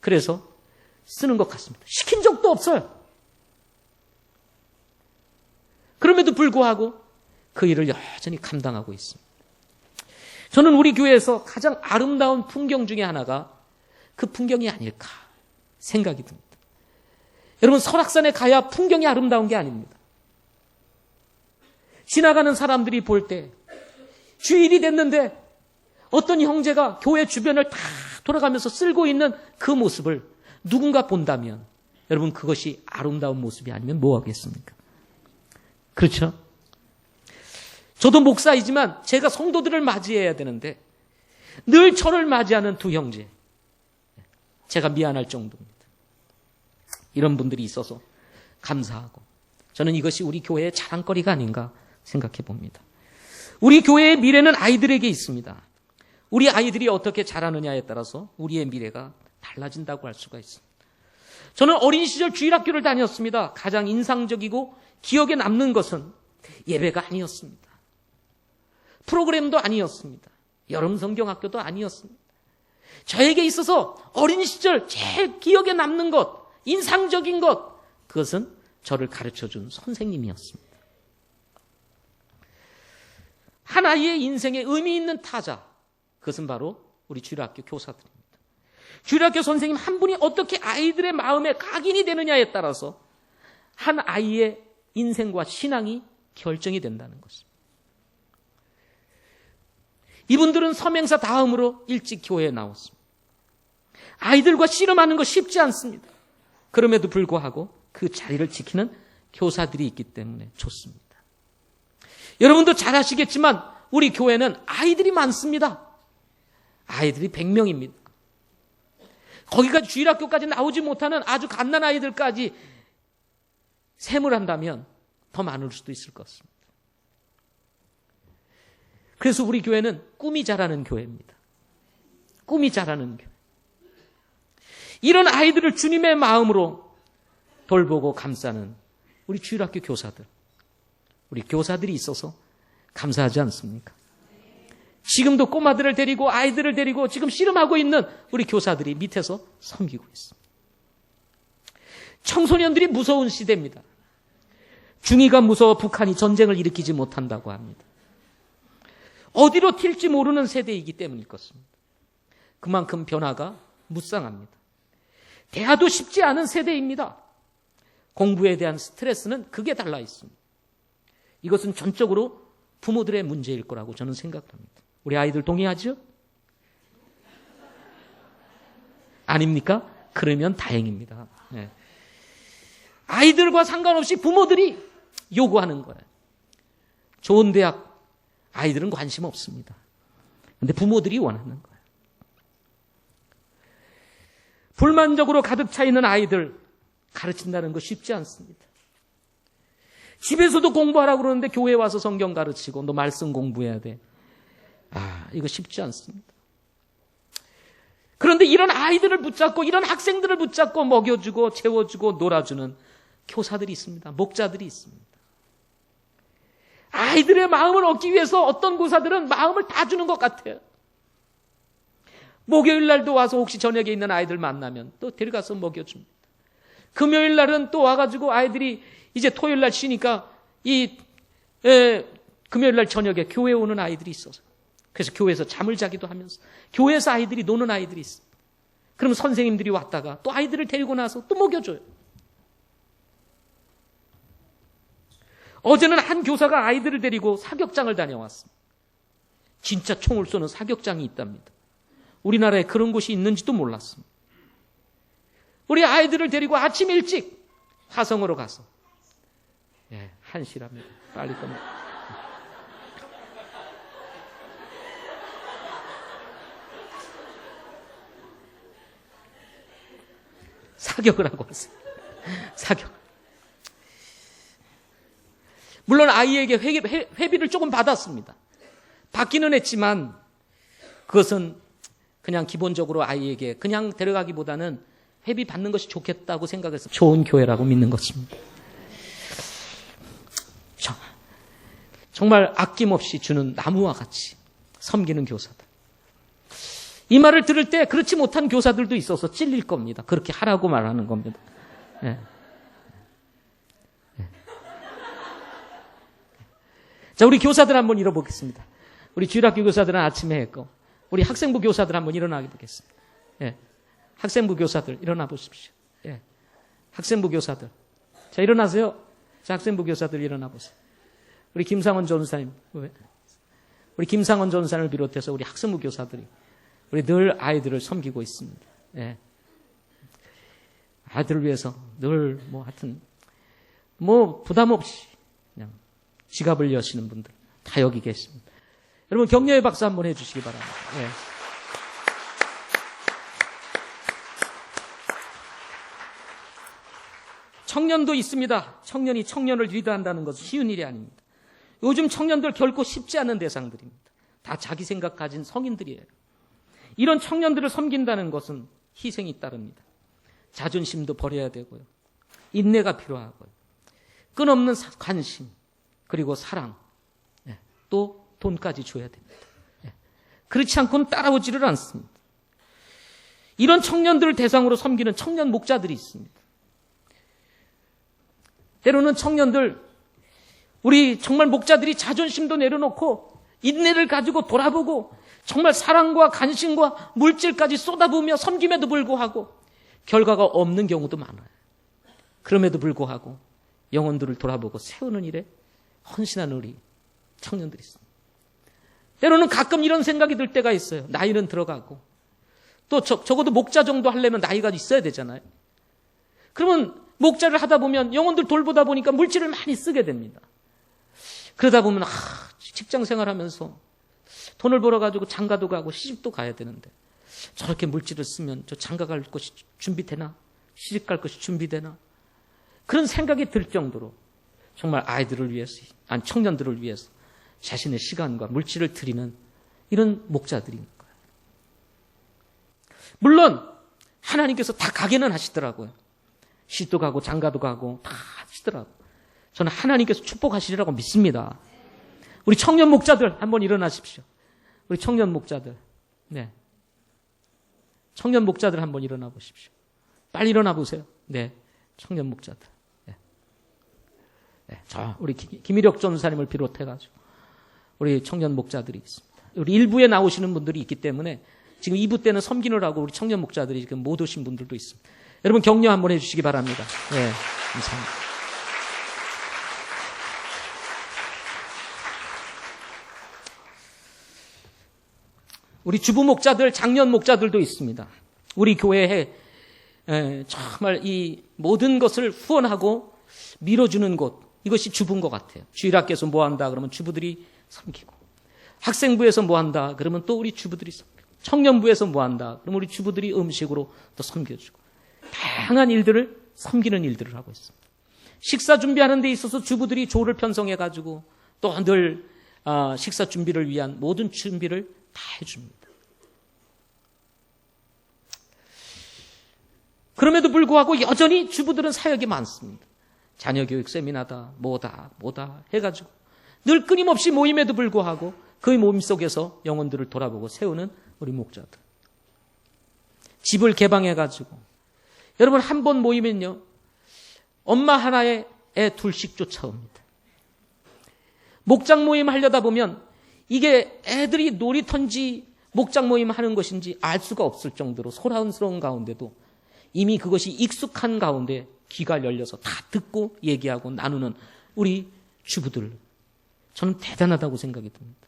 그래서 쓰는 것 같습니다. 시킨 적도 없어요. 그럼에도 불구하고 그 일을 여전히 감당하고 있습니다. 저는 우리 교회에서 가장 아름다운 풍경 중에 하나가 그 풍경이 아닐까 생각이 듭니다. 여러분 설악산에 가야 풍경이 아름다운 게 아닙니다. 지나가는 사람들이 볼 때 주일이 됐는데 어떤 형제가 교회 주변을 다 돌아가면서 쓸고 있는 그 모습을 누군가 본다면 여러분 그것이 아름다운 모습이 아니면 뭐 하겠습니까? 그렇죠? 저도 목사이지만 제가 성도들을 맞이해야 되는데 늘 저를 맞이하는 두 형제, 제가 미안할 정도입니다. 이런 분들이 있어서 감사하고 저는 이것이 우리 교회의 자랑거리가 아닌가 생각해 봅니다. 우리 교회의 미래는 아이들에게 있습니다. 우리 아이들이 어떻게 자라느냐에 따라서 우리의 미래가 달라진다고 할 수가 있습니다. 저는 어린 시절 주일학교를 다녔습니다. 가장 인상적이고 기억에 남는 것은 예배가 아니었습니다. 프로그램도 아니었습니다. 여름 성경학교도 아니었습니다. 저에게 있어서 어린 시절 제일 기억에 남는 것, 인상적인 것, 그것은 저를 가르쳐준 선생님이었습니다. 한 아이의 인생에 의미 있는 타자, 그것은 바로 우리 주일학교 교사들입니다. 주일학교 선생님 한 분이 어떻게 아이들의 마음에 각인이 되느냐에 따라서 한 아이의 인생과 신앙이 결정이 된다는 것입니다. 이분들은 서명사 다음으로 일찍 교회에 나왔습니다. 아이들과 씨름하는 거 쉽지 않습니다. 그럼에도 불구하고 그 자리를 지키는 교사들이 있기 때문에 좋습니다. 여러분도 잘 아시겠지만 우리 교회는 아이들이 많습니다. 아이들이 100명입니다. 거기까지 주일학교까지 나오지 못하는 아주 갓난 아이들까지 셈을 한다면 더 많을 수도 있을 것 같습니다. 그래서 우리 교회는 꿈이 자라는 교회입니다. 꿈이 자라는 교회. 이런 아이들을 주님의 마음으로 돌보고 감싸는 우리 주일학교 교사들, 우리 교사들이 있어서 감사하지 않습니까? 지금도 꼬마들을 데리고 아이들을 데리고 지금 씨름하고 있는 우리 교사들이 밑에서 섬기고 있습니다. 청소년들이 무서운 시대입니다. 중이가 무서워 북한이 전쟁을 일으키지 못한다고 합니다. 어디로 튈지 모르는 세대이기 때문일 것입니다. 그만큼 변화가 무쌍합니다. 대화도 쉽지 않은 세대입니다. 공부에 대한 스트레스는 극에 달라 있습니다. 이것은 전적으로 부모들의 문제일 거라고 저는 생각합니다. 우리 아이들 동의하죠? 아닙니까? 그러면 다행입니다. 네. 아이들과 상관없이 부모들이 요구하는 거예요. 좋은 대학, 아이들은 관심 없습니다. 그런데 부모들이 원하는 거예요. 불만족으로 가득 차 있는 아이들 가르친다는 거 쉽지 않습니다. 집에서도 공부하라고 그러는데 교회 와서 성경 가르치고 너 말씀 공부해야 돼. 이거 쉽지 않습니다. 그런데 이런 아이들을 붙잡고 이런 학생들을 붙잡고 먹여주고 채워주고 놀아주는 교사들이 있습니다. 목자들이 있습니다. 아이들의 마음을 얻기 위해서 어떤 교사들은 마음을 다 주는 것 같아요. 목요일 날도 와서 혹시 저녁에 있는 아이들 만나면 또 데려가서 먹여줍니다. 금요일 날은 또 와가지고 아이들이 이제 토요일 날 쉬니까 금요일 날 저녁에 교회에 오는 아이들이 있어서 그래서 교회에서 잠을 자기도 하면서 교회에서 아이들이 노는 아이들이 있습니다. 그럼 선생님들이 왔다가 또 아이들을 데리고 나서 또 먹여줘요. 어제는 한 교사가 아이들을 데리고 사격장을 다녀왔습니다. 진짜 총을 쏘는 사격장이 있답니다. 우리나라에 그런 곳이 있는지도 몰랐습니다. 우리 아이들을 데리고 아침 일찍 화성으로 가서 1시랍니다. 빨리 끝내. 사격을 하고 왔어요. 사격. 물론 아이에게 회비를 조금 받았습니다. 받기는 했지만 그것은 그냥 기본적으로 아이에게 그냥 데려가기보다는 회비 받는 것이 좋겠다고 생각해서 좋은 교회라고 믿는 것입니다. 정말 아낌없이 주는 나무와 같이 섬기는 교사들. 이 말을 들을 때 그렇지 못한 교사들도 있어서 찔릴 겁니다. 그렇게 하라고 말하는 겁니다. 예. 자, 우리 교사들 한번 일어보겠습니다. 우리 주일학교 교사들은 아침에 했고, 우리 학생부 교사들 한번 일어나게 보겠습니다. 예. 학생부 교사들 일어나 보십시오. 예. 학생부 교사들. 자, 일어나세요. 자, 학생부 교사들 일어나 보세요. 우리 김상원 전사님, 우리 김상원 전사를 비롯해서 우리 학생부 교사들이 우리 늘 아이들을 섬기고 있습니다. 예. 아이들을 위해서 늘 하여튼 부담 없이 그냥 지갑을 여시는 분들 다 여기 계십니다. 여러분 격려의 박수 한번 해주시기 바랍니다. 예. 청년도 있습니다. 청년이 청년을 리드한다는 것은 쉬운 일이 아닙니다. 요즘 청년들 결코 쉽지 않은 대상들입니다. 다 자기 생각 가진 성인들이에요. 이런 청년들을 섬긴다는 것은 희생이 따릅니다. 자존심도 버려야 되고요. 인내가 필요하고요. 끊없는 관심, 그리고 사랑, 또 돈까지 줘야 됩니다. 그렇지 않고는 따라오지를 않습니다. 이런 청년들을 대상으로 섬기는 청년 목자들이 있습니다. 때로는 청년들, 우리 정말 목자들이 자존심도 내려놓고 인내를 가지고 돌아보고 정말 사랑과 관심과 물질까지 쏟아부으며 섬김에도 불구하고 결과가 없는 경우도 많아요. 그럼에도 불구하고 영혼들을 돌아보고 세우는 일에 헌신하는 우리 청년들이 있습니다. 때로는 가끔 이런 생각이 들 때가 있어요. 나이는 들어가고 또 적어도 목자 정도 하려면 나이가 있어야 되잖아요. 그러면 목자를 하다 보면 영혼들 돌보다 보니까 물질을 많이 쓰게 됩니다. 그러다 보면 직장 생활하면서 돈을 벌어가지고 장가도 가고 시집도 가야 되는데 저렇게 물질을 쓰면 저 장가 갈 것이 준비되나? 시집 갈 것이 준비되나? 그런 생각이 들 정도로 정말 아이들을 위해서, 청년들을 위해서 자신의 시간과 물질을 드리는 이런 목자들인 거예요. 물론 하나님께서 다 가게는 하시더라고요. 시집도 가고 장가도 가고 다 하시더라고요. 저는 하나님께서 축복하시리라고 믿습니다. 우리 청년 목자들 한번 일어나십시오. 우리 청년 목자들. 네. 청년 목자들 한번 일어나 보십시오. 빨리 일어나 보세요. 네. 청년 목자들. 네. 네. 자, 우리 김일혁 전사님을 비롯해가지고 우리 청년 목자들이 있습니다. 우리 일부에 나오시는 분들이 있기 때문에 지금 2부 때는 섬기느라고 우리 청년 목자들이 지금 못 오신 분들도 있습니다. 여러분 격려 한번 해주시기 바랍니다. 네. 감사합니다. 우리 주부 목자들, 장년 목자들도 있습니다. 우리 교회에 정말 이 모든 것을 후원하고 밀어주는 곳, 이것이 주부인 것 같아요. 주일학교에서 뭐 한다 그러면 주부들이 섬기고, 학생부에서 뭐 한다 그러면 또 우리 주부들이 섬기고, 청년부에서 뭐 한다 그러면 우리 주부들이 음식으로 또 섬겨주고, 다양한 일들을 섬기는 일들을 하고 있습니다. 식사 준비하는 데 있어서 주부들이 조를 편성해가지고 또 늘 식사 준비를 위한 모든 준비를 다 해줍니다. 그럼에도 불구하고 여전히 주부들은 사역이 많습니다. 자녀교육 세미나다 뭐다 해가지고 늘 끊임없이 모임에도 불구하고 그 모임 속에서 영혼들을 돌아보고 세우는 우리 목자들. 집을 개방해가지고 여러분 한 번 모이면요 엄마 하나에 애 둘씩 쫓아옵니다. 목장 모임 하려다 보면 이게 애들이 놀이터인지 목장 모임 하는 것인지 알 수가 없을 정도로 소란스러운 가운데도 이미 그것이 익숙한 가운데 귀가 열려서 다 듣고 얘기하고 나누는 우리 주부들, 저는 대단하다고 생각이 듭니다.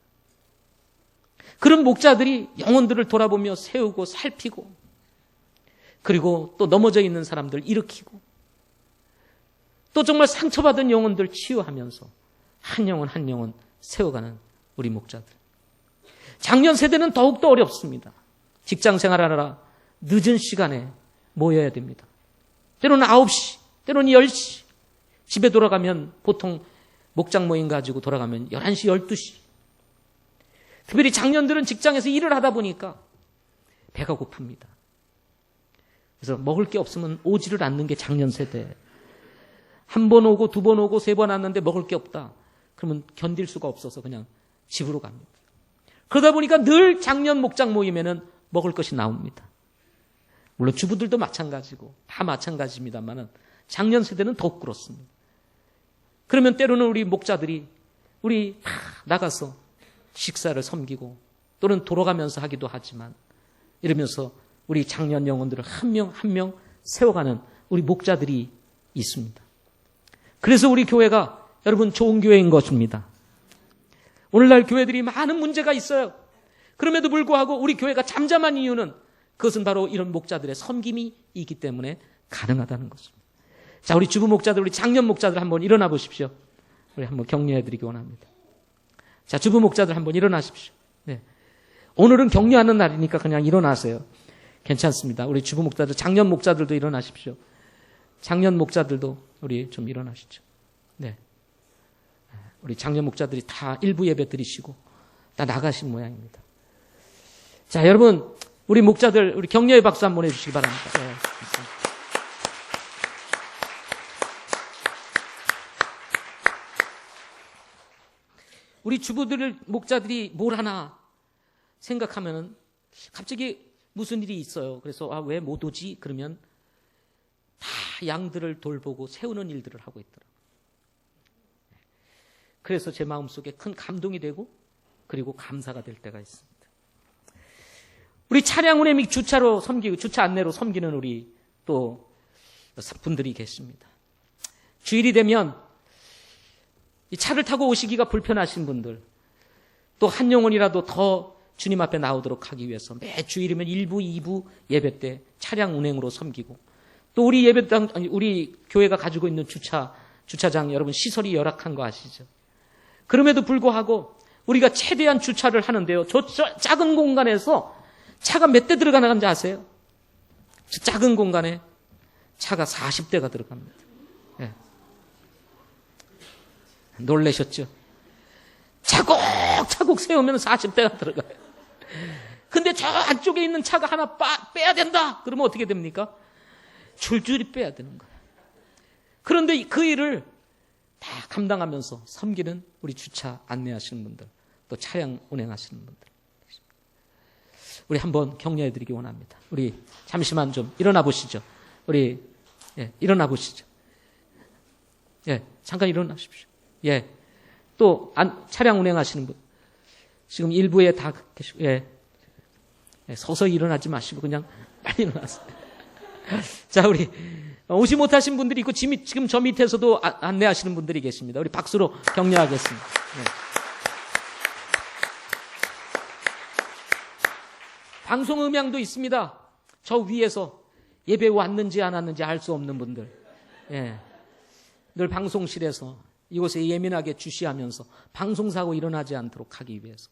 그런 목자들이 영혼들을 돌아보며 세우고 살피고 그리고 또 넘어져 있는 사람들 일으키고 또 정말 상처받은 영혼들 치유하면서 한 영혼 한 영혼 세워가는 우리 목자들. 작년 세대는 더욱더 어렵습니다. 직장 생활하느라 늦은 시간에 모여야 됩니다. 때로는 9시, 때로는 10시. 집에 돌아가면 보통 목장 모임 가지고 돌아가면 11시, 12시. 특별히 장년들은 직장에서 일을 하다 보니까 배가 고픕니다. 그래서 먹을 게 없으면 오지를 않는 게 작년 세대. 한 번 오고 두 번 오고 세 번 왔는데 먹을 게 없다. 그러면 견딜 수가 없어서 그냥 집으로 갑니다. 그러다 보니까 늘 작년 목장 모임에는 먹을 것이 나옵니다. 물론 주부들도 마찬가지고 다 마찬가지입니다만은 작년 세대는 더욱 그렇습니다. 그러면 때로는 우리 목자들이 우리 다 나가서 식사를 섬기고 또는 돌아가면서 하기도 하지만 이러면서 우리 작년 영혼들을 한 명 한 명 세워가는 우리 목자들이 있습니다. 그래서 우리 교회가 여러분 좋은 교회인 것입니다. 오늘날 교회들이 많은 문제가 있어요. 그럼에도 불구하고 우리 교회가 잠잠한 이유는 그것은 바로 이런 목자들의 섬김이 있기 때문에 가능하다는 것입니다. 자, 우리 주부 목자들, 우리 장년 목자들 한번 일어나 보십시오. 우리 한번 격려해드리기 원합니다. 자, 주부 목자들 한번 일어나십시오. 네. 오늘은 격려하는 날이니까 그냥 일어나세요. 괜찮습니다. 우리 주부 목자들, 장년 목자들도 일어나십시오. 장년 목자들도 우리 좀 일어나시죠. 네. 우리 장년 목자들이 다 일부 예배 드리시고 다 나가신 모양입니다. 자, 여러분, 우리 목자들, 우리 격려의 박수 한번 해주시기 바랍니다. 네, 우리 주부들, 목자들이 뭘 하나 생각하면은 갑자기 무슨 일이 있어요. 그래서 왜 못 오지? 그러면 다 양들을 돌보고 세우는 일들을 하고 있더라고요. 그래서 제 마음속에 큰 감동이 되고 그리고 감사가 될 때가 있습니다. 우리 차량 운행 및 주차로 섬기고 주차 안내로 섬기는 우리 또 분들이 계십니다. 주일이 되면 이 차를 타고 오시기가 불편하신 분들 또 한 영혼이라도 더 주님 앞에 나오도록 하기 위해서 매 주일이면 1부, 2부 예배 때 차량 운행으로 섬기고 또 우리 예배당, 우리 교회가 가지고 있는 주차장 여러분 시설이 열악한 거 아시죠? 그럼에도 불구하고 우리가 최대한 주차를 하는데요. 저 작은 공간에서 차가 몇 대 들어가는지 아세요? 저 작은 공간에 차가 40대가 들어갑니다. 네. 놀라셨죠? 차곡차곡 세우면 40대가 들어가요. 근데 저 안쪽에 있는 차가 하나 빼야 된다. 그러면 어떻게 됩니까? 줄줄이 빼야 되는 거예요. 그런데 그 일을 다 감당하면서 섬기는 우리 주차 안내하시는 분들, 또 차량 운행하시는 분들. 우리 한번 격려해드리기 원합니다. 우리 잠시만 좀 일어나 보시죠. 우리 일어나 보시죠. 잠깐 일어나십시오. 또 차량 운행하시는 분 지금 일부에 다 계시고 서서히 일어나지 마시고 그냥 빨리 일어나세요. 자, 우리 오지 못하신 분들이 있고 지금 저 밑에서도 안내하시는 분들이 계십니다. 우리 박수로 격려하겠습니다. 방송 음향도 있습니다. 저 위에서 예배 왔는지 안 왔는지 알 수 없는 분들. 늘 방송실에서 이곳에 예민하게 주시하면서 방송사고 일어나지 않도록 하기 위해서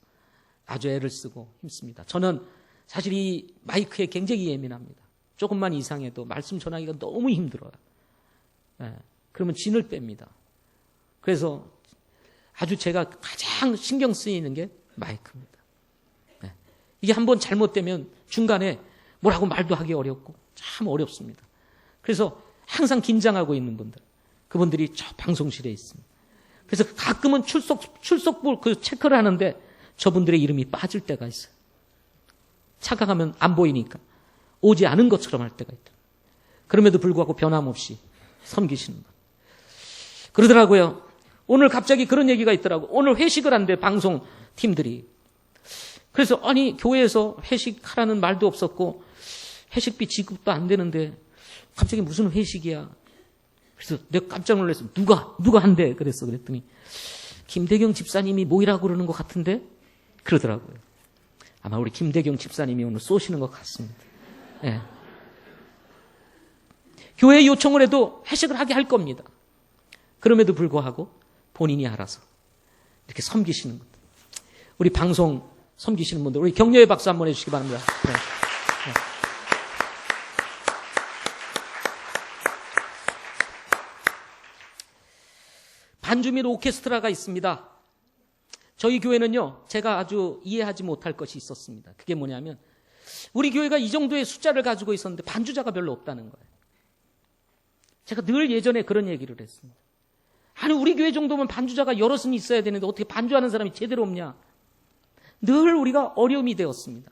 아주 애를 쓰고 힘씁니다. 저는 사실 이 마이크에 굉장히 예민합니다. 조금만 이상해도 말씀 전하기가 너무 힘들어요. 그러면 진을 뺍니다. 그래서 아주 제가 가장 신경 쓰이는 게 마이크입니다. 네. 이게 한번 잘못되면 중간에 뭐라고 말도 하기 어렵고 참 어렵습니다. 그래서 항상 긴장하고 있는 분들, 그분들이 저 방송실에 있습니다. 그래서 가끔은 출석부 그 체크를 하는데 저분들의 이름이 빠질 때가 있어요. 착각하면 안 보이니까 오지 않은 것처럼 할 때가 있다. 그럼에도 불구하고 변함없이 섬기시는 분. 그러더라고요. 오늘 갑자기 그런 얘기가 있더라고. 오늘 회식을 한대, 방송 팀들이. 그래서 아니 교회에서 회식하라는 말도 없었고 회식비 지급도 안 되는데 갑자기 무슨 회식이야. 그래서 내가 깜짝 놀랐어. 누가 한대? 그랬더니 김대경 집사님이 모이라고 그러는 것 같은데? 그러더라고요. 아마 우리 김대경 집사님이 오늘 쏘시는 것 같습니다. 네. 교회에 요청을 해도 회식을 하게 할 겁니다. 그럼에도 불구하고 본인이 알아서 이렇게 섬기시는 분들. 우리 방송 섬기시는 분들, 우리 격려의 박수 한번 해주시기 바랍니다. 네. 네. 반주 및 오케스트라가 있습니다. 저희 교회는요, 제가 아주 이해하지 못할 것이 있었습니다. 그게 뭐냐면, 우리 교회가 이 정도의 숫자를 가지고 있었는데 반주자가 별로 없다는 거예요. 제가 늘 예전에 그런 얘기를 했습니다. 아니, 우리 교회 정도면 반주자가 여럿은 있어야 되는데 어떻게 반주하는 사람이 제대로 없냐. 늘 우리가 어려움이 되었습니다.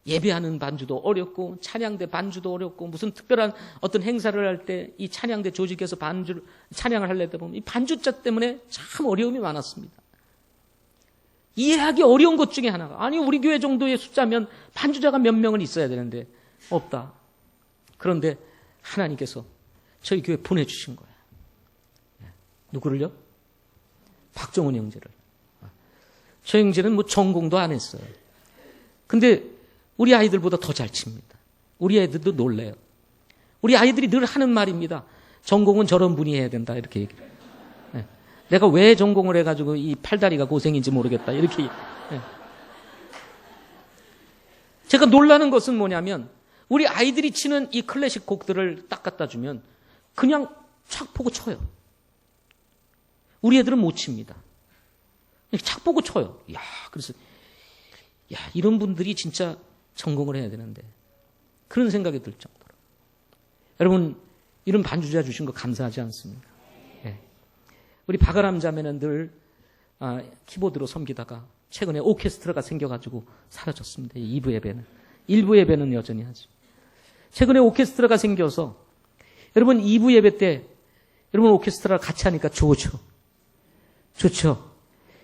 예배하는 반주도 어렵고 찬양대 반주도 어렵고 무슨 특별한 어떤 행사를 할 때 이 찬양대 조직에서 찬양을 하려다 보면 이 반주자 때문에 참 어려움이 많았습니다. 이해하기 어려운 것 중에 하나가, 아니 우리 교회 정도의 숫자면 반주자가 몇 명은 있어야 되는데 없다. 그런데 하나님께서 저희 교회 보내주신 거예요. 누구를요? 박정훈 형제를. 저 형제는 뭐 전공도 안 했어요. 근데 우리 아이들보다 더 잘 칩니다. 우리 애들도 놀래요. 우리 아이들이 늘 하는 말입니다. 전공은 저런 분이 해야 된다, 이렇게 얘기를 해요. 네. 내가 왜 전공을 해가지고 이 팔다리가 고생인지 모르겠다, 이렇게. 네. 제가 놀라는 것은 뭐냐면 우리 아이들이 치는 이 클래식 곡들을 딱 갖다 주면 그냥 착 보고 쳐요. 우리 애들은 못 칩니다. 착 보고 쳐요. 그래서 이런 분들이 진짜 전공을 해야 되는데, 그런 생각이 들 정도로. 여러분, 이런 반주자 주신 거 감사하지 않습니까? 예. 우리 박아람 자매는 늘 키보드로 섬기다가 최근에 오케스트라가 생겨가지고 사라졌습니다. 2부 예배는. 1부 예배는 여전히 하죠. 최근에 오케스트라가 생겨서 여러분 2부 예배 때 여러분 오케스트라를 같이 하니까 좋죠.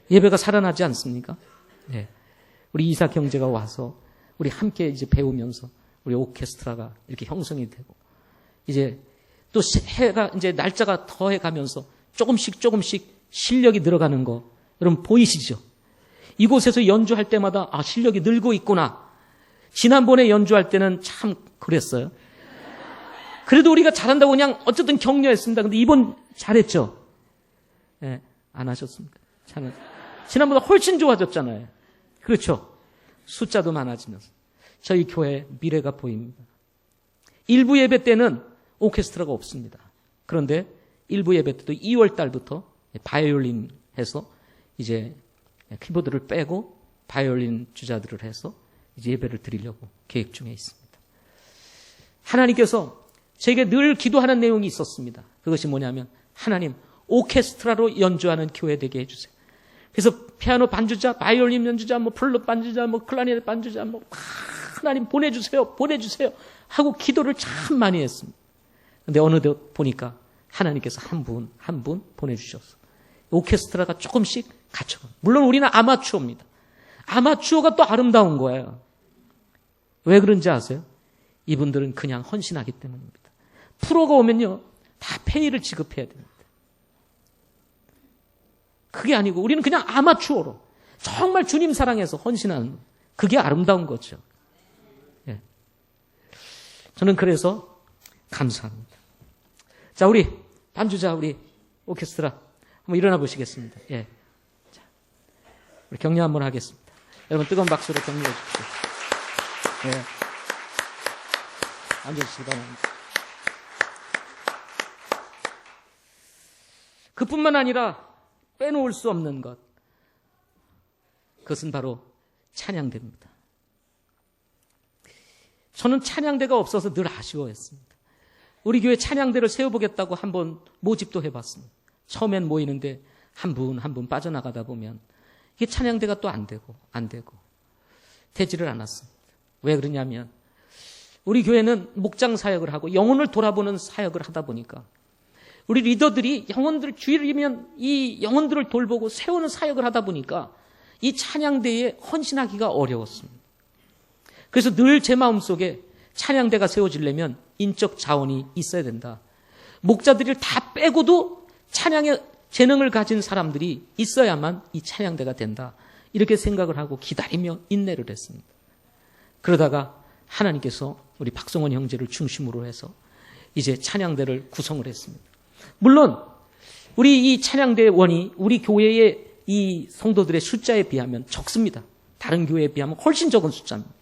예배가 살아나지 않습니까? 네. 우리 이삭 형제가 와서 우리 함께 이제 배우면서 우리 오케스트라가 이렇게 형성이 되고, 이제 또 해가 이제 날짜가 더해 가면서 조금씩 실력이 늘어가는 거 여러분 보이시죠? 이곳에서 연주할 때마다 실력이 늘고 있구나. 지난번에 연주할 때는 참 그랬어요. 그래도 우리가 잘한다고 그냥 어쨌든 격려했습니다. 근데 이번 잘했죠? 네, 안 하셨습니까? 지난보다 훨씬 좋아졌잖아요. 그렇죠? 숫자도 많아지면서 저희 교회의 미래가 보입니다. 1부 예배 때는 오케스트라가 없습니다. 그런데 1부 예배 때도 2월 달부터 바이올린 해서 이제 키보드를 빼고 바이올린 주자들을 해서 이제 예배를 드리려고 계획 중에 있습니다. 하나님께서 제게 늘 기도하는 내용이 있었습니다. 그것이 뭐냐면, 하나님 오케스트라로 연주하는 교회 되게 해주세요. 그래서 피아노 반주자, 바이올린 연주자, 플룻 반주자, 클라리넷 반주자, 하나님 보내주세요 하고 기도를 참 많이 했습니다. 그런데 어느덧 보니까 하나님께서 한 분 보내주셔서 오케스트라가 조금씩 갖춰가. 물론 우리는 아마추어입니다. 아마추어가 또 아름다운 거예요. 왜 그런지 아세요? 이분들은 그냥 헌신하기 때문입니다. 프로가 오면요, 다 페이를 지급해야 됩니다. 그게 아니고 우리는 그냥 아마추어로 정말 주님 사랑해서 헌신하는, 그게 아름다운 거죠. 예. 저는 그래서 감사합니다. 자, 우리 반주자, 우리 오케스트라 한번 일어나 보시겠습니다. 예. 자, 우리 격려 한번 하겠습니다. 여러분 뜨거운 박수로 격려해 주십시오. 예. 앉아주시기 바랍니다. 그뿐만 아니라 빼놓을 수 없는 것, 그것은 바로 찬양대입니다. 저는 찬양대가 없어서 늘 아쉬워했습니다. 우리 교회 찬양대를 세워보겠다고 한번 모집도 해봤습니다. 처음엔 모이는데 한 분 한 분 빠져나가다 보면 이게 찬양대가 또 안 되고 되지를 않았습니다. 왜 그러냐면 우리 교회는 목장 사역을 하고 영혼을 돌아보는 사역을 하다 보니까 우리 리더들이 영혼들 주일이면 이 영혼들을 돌보고 세우는 사역을 하다 보니까 이 찬양대에 헌신하기가 어려웠습니다. 그래서 늘 제 마음속에 찬양대가 세워지려면 인적 자원이 있어야 된다. 목자들을 다 빼고도 찬양의 재능을 가진 사람들이 있어야만 이 찬양대가 된다. 이렇게 생각을 하고 기다리며 인내를 했습니다. 그러다가 하나님께서 우리 박성원 형제를 중심으로 해서 이제 찬양대를 구성을 했습니다. 물론 우리 이 찬양대원이 우리 교회의 이 성도들의 숫자에 비하면 적습니다. 다른 교회에 비하면 훨씬 적은 숫자입니다.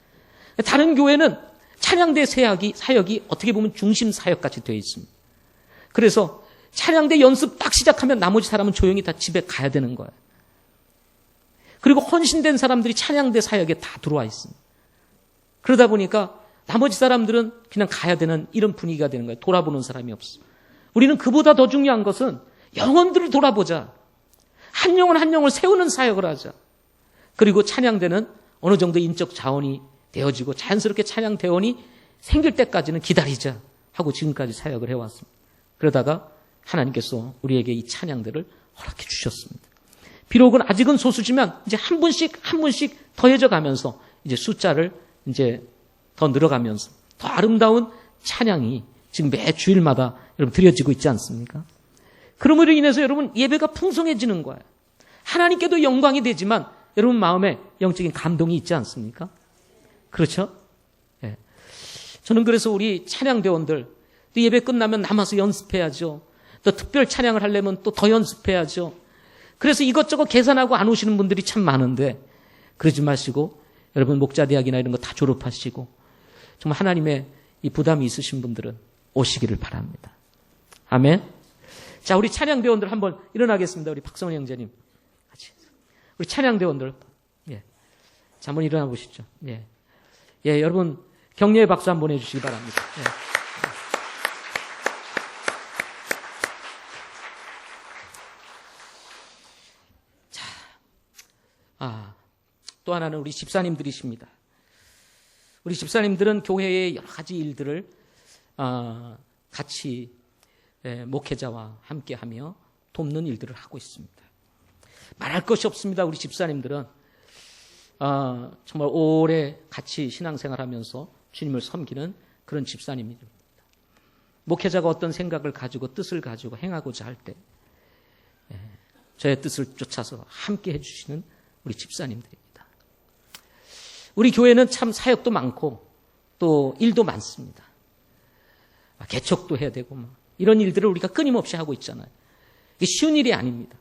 다른 교회는 찬양대 사역이 어떻게 보면 중심 사역같이 되어 있습니다. 그래서 찬양대 연습 딱 시작하면 나머지 사람은 조용히 다 집에 가야 되는 거예요. 그리고 헌신된 사람들이 찬양대 사역에 다 들어와 있습니다. 그러다 보니까 나머지 사람들은 그냥 가야 되는 이런 분위기가 되는 거예요. 돌아보는 사람이 없어. 우리는 그보다 더 중요한 것은 영혼들을 돌아보자. 한 영혼 한 영혼을 세우는 사역을 하자. 그리고 찬양대는 어느 정도 인적 자원이 되어지고 자연스럽게 찬양대원이 생길 때까지는 기다리자 하고 지금까지 사역을 해왔습니다. 그러다가 하나님께서 우리에게 이 찬양대를 허락해 주셨습니다. 비록은 아직은 소수지만 이제 한 분씩 더해져 가면서 이제 숫자를 이제 더 늘어가면서 더 아름다운 찬양이 지금 매 주일마다 여러분 드려지고 있지 않습니까? 그러므로 인해서 여러분 예배가 풍성해지는 거예요. 하나님께도 영광이 되지만 여러분 마음에 영적인 감동이 있지 않습니까? 그렇죠? 네. 저는 그래서 우리 찬양대원들 또 예배 끝나면 남아서 연습해야죠. 또 특별 찬양을 하려면 또 더 연습해야죠. 그래서 이것저것 계산하고 안 오시는 분들이 참 많은데 그러지 마시고 여러분 목자대학이나 이런 거 다 졸업하시고 정말 하나님의 이 부담이 있으신 분들은 오시기를 바랍니다. 아멘. 자, 우리 찬양대원들 한번 일어나겠습니다. 우리 박성원 형제님 같이. 우리 찬양대원들. 예. 자, 한번 일어나 보시죠. 예. 예, 여러분 격려의 박수 한번 해주시기 바랍니다. 예. 또 하나는 우리 집사님들이십니다. 우리 집사님들은 교회의 여러 가지 일들을 같이 목회자와 함께하며 돕는 일들을 하고 있습니다. 말할 것이 없습니다. 우리 집사님들은 정말 오래 같이 신앙생활하면서 주님을 섬기는 그런 집사님입니다. 목회자가 어떤 생각을 가지고 뜻을 가지고 행하고자 할 때 저의 뜻을 쫓아서 함께 해주시는 우리 집사님들입니다. 우리 교회는 참 사역도 많고 또 일도 많습니다. 개척도 해야 되고 이런 일들을 우리가 끊임없이 하고 있잖아요. 이게 쉬운 일이 아닙니다.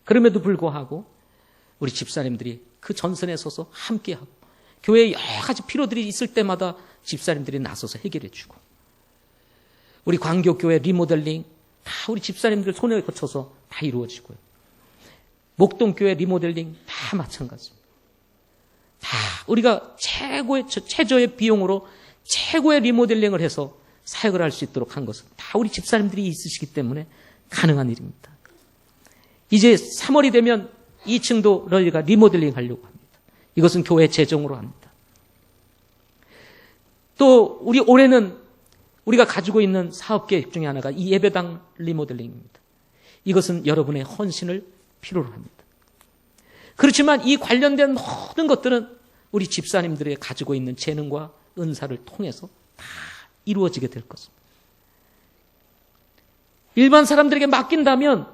그럼에도 불구하고 우리 집사님들이 그 전선에 서서 함께하고 교회에 여러 가지 필요들이 있을 때마다 집사님들이 나서서 해결해 주고 우리 광교교회 리모델링 다 우리 집사님들 손에 거쳐서 다 이루어지고요. 목동교회 리모델링 다 마찬가지입니다. 다 우리가 최저의 비용으로 최고의 리모델링을 해서 사역을 할 수 있도록 한 것은 다 우리 집사님들이 있으시기 때문에 가능한 일입니다. 이제 3월이 되면 2층도 저희가 리모델링 하려고 합니다. 이것은 교회 재정으로 합니다. 또 우리 올해는 우리가 가지고 있는 사업 계획 중에 하나가 이 예배당 리모델링입니다. 이것은 여러분의 헌신을 필요로 합니다. 그렇지만 이 관련된 모든 것들은 우리 집사님들이 가지고 있는 재능과 은사를 통해서 다 이루어지게 될 것입니다. 일반 사람들에게 맡긴다면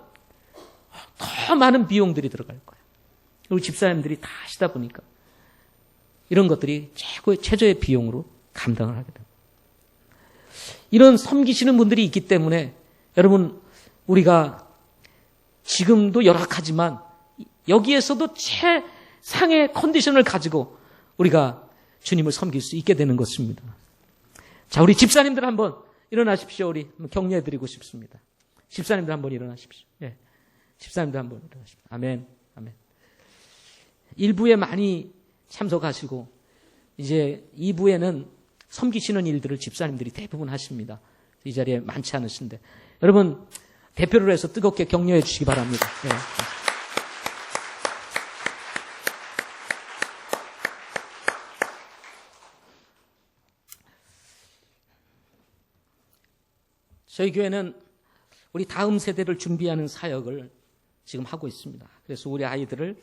더 많은 비용들이 들어갈 거예요. 우리 집사님들이 다 하시다 보니까 이런 것들이 최저의 비용으로 감당을 하게 됩니다. 이런 섬기시는 분들이 있기 때문에 여러분 우리가 지금도 열악하지만 여기에서도 최상의 컨디션을 가지고 우리가 주님을 섬길 수 있게 되는 것입니다. 자, 우리 집사님들 한번 일어나십시오. 우리 격려해드리고 싶습니다. 집사님들 한번 일어나십시오. 예. 집사님도 한번 일어나십시오. 아멘. 아멘. 1부에 많이 참석하시고 이제 2부에는 섬기시는 일들을 집사님들이 대부분 하십니다. 이 자리에 많지 않으신데 여러분 대표를 해서 뜨겁게 격려해 주시기 바랍니다. 네. 저희 교회는 우리 다음 세대를 준비하는 사역을 지금 하고 있습니다. 그래서 우리 아이들을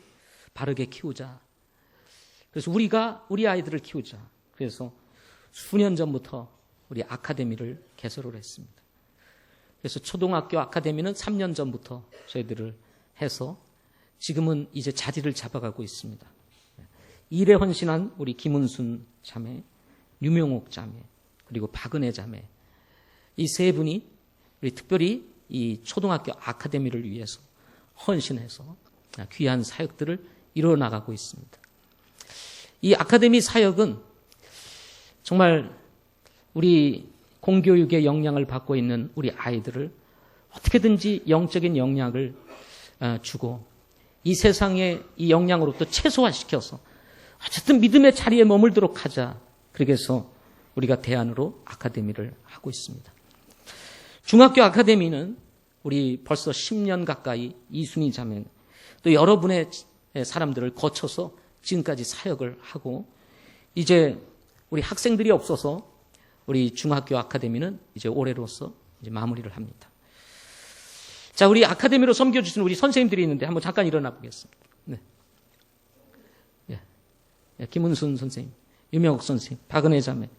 바르게 키우자. 그래서 우리가 우리 아이들을 키우자. 그래서 수년 전부터 우리 아카데미를 개설을 했습니다. 그래서 초등학교 아카데미는 3년 전부터 저희들을 해서 지금은 이제 자리를 잡아가고 있습니다. 일에 헌신한 우리 김은순 자매, 유명옥 자매, 그리고 박은혜 자매 이 세 분이 우리 특별히 이 초등학교 아카데미를 위해서 헌신해서 귀한 사역들을 이루어나가고 있습니다. 이 아카데미 사역은 정말 우리 공교육의 영향을 받고 있는 우리 아이들을 어떻게든지 영적인 영향을 주고 이 세상의 이 영향으로부터 최소화시켜서 어쨌든 믿음의 자리에 머물도록 하자. 그렇게 해서 우리가 대안으로 아카데미를 하고 있습니다. 중학교 아카데미는 우리 벌써 10년 가까이 이순희 자매 또 여러분의 사람들을 거쳐서 지금까지 사역을 하고 이제 우리 학생들이 없어서 우리 중학교 아카데미는 이제 올해로서 이제 마무리를 합니다. 자, 우리 아카데미로 섬겨주시는 우리 선생님들이 있는데 한번 잠깐 일어나 보겠습니다. 네. 예, 김은순 선생님, 유명옥 선생님, 박은혜 자매.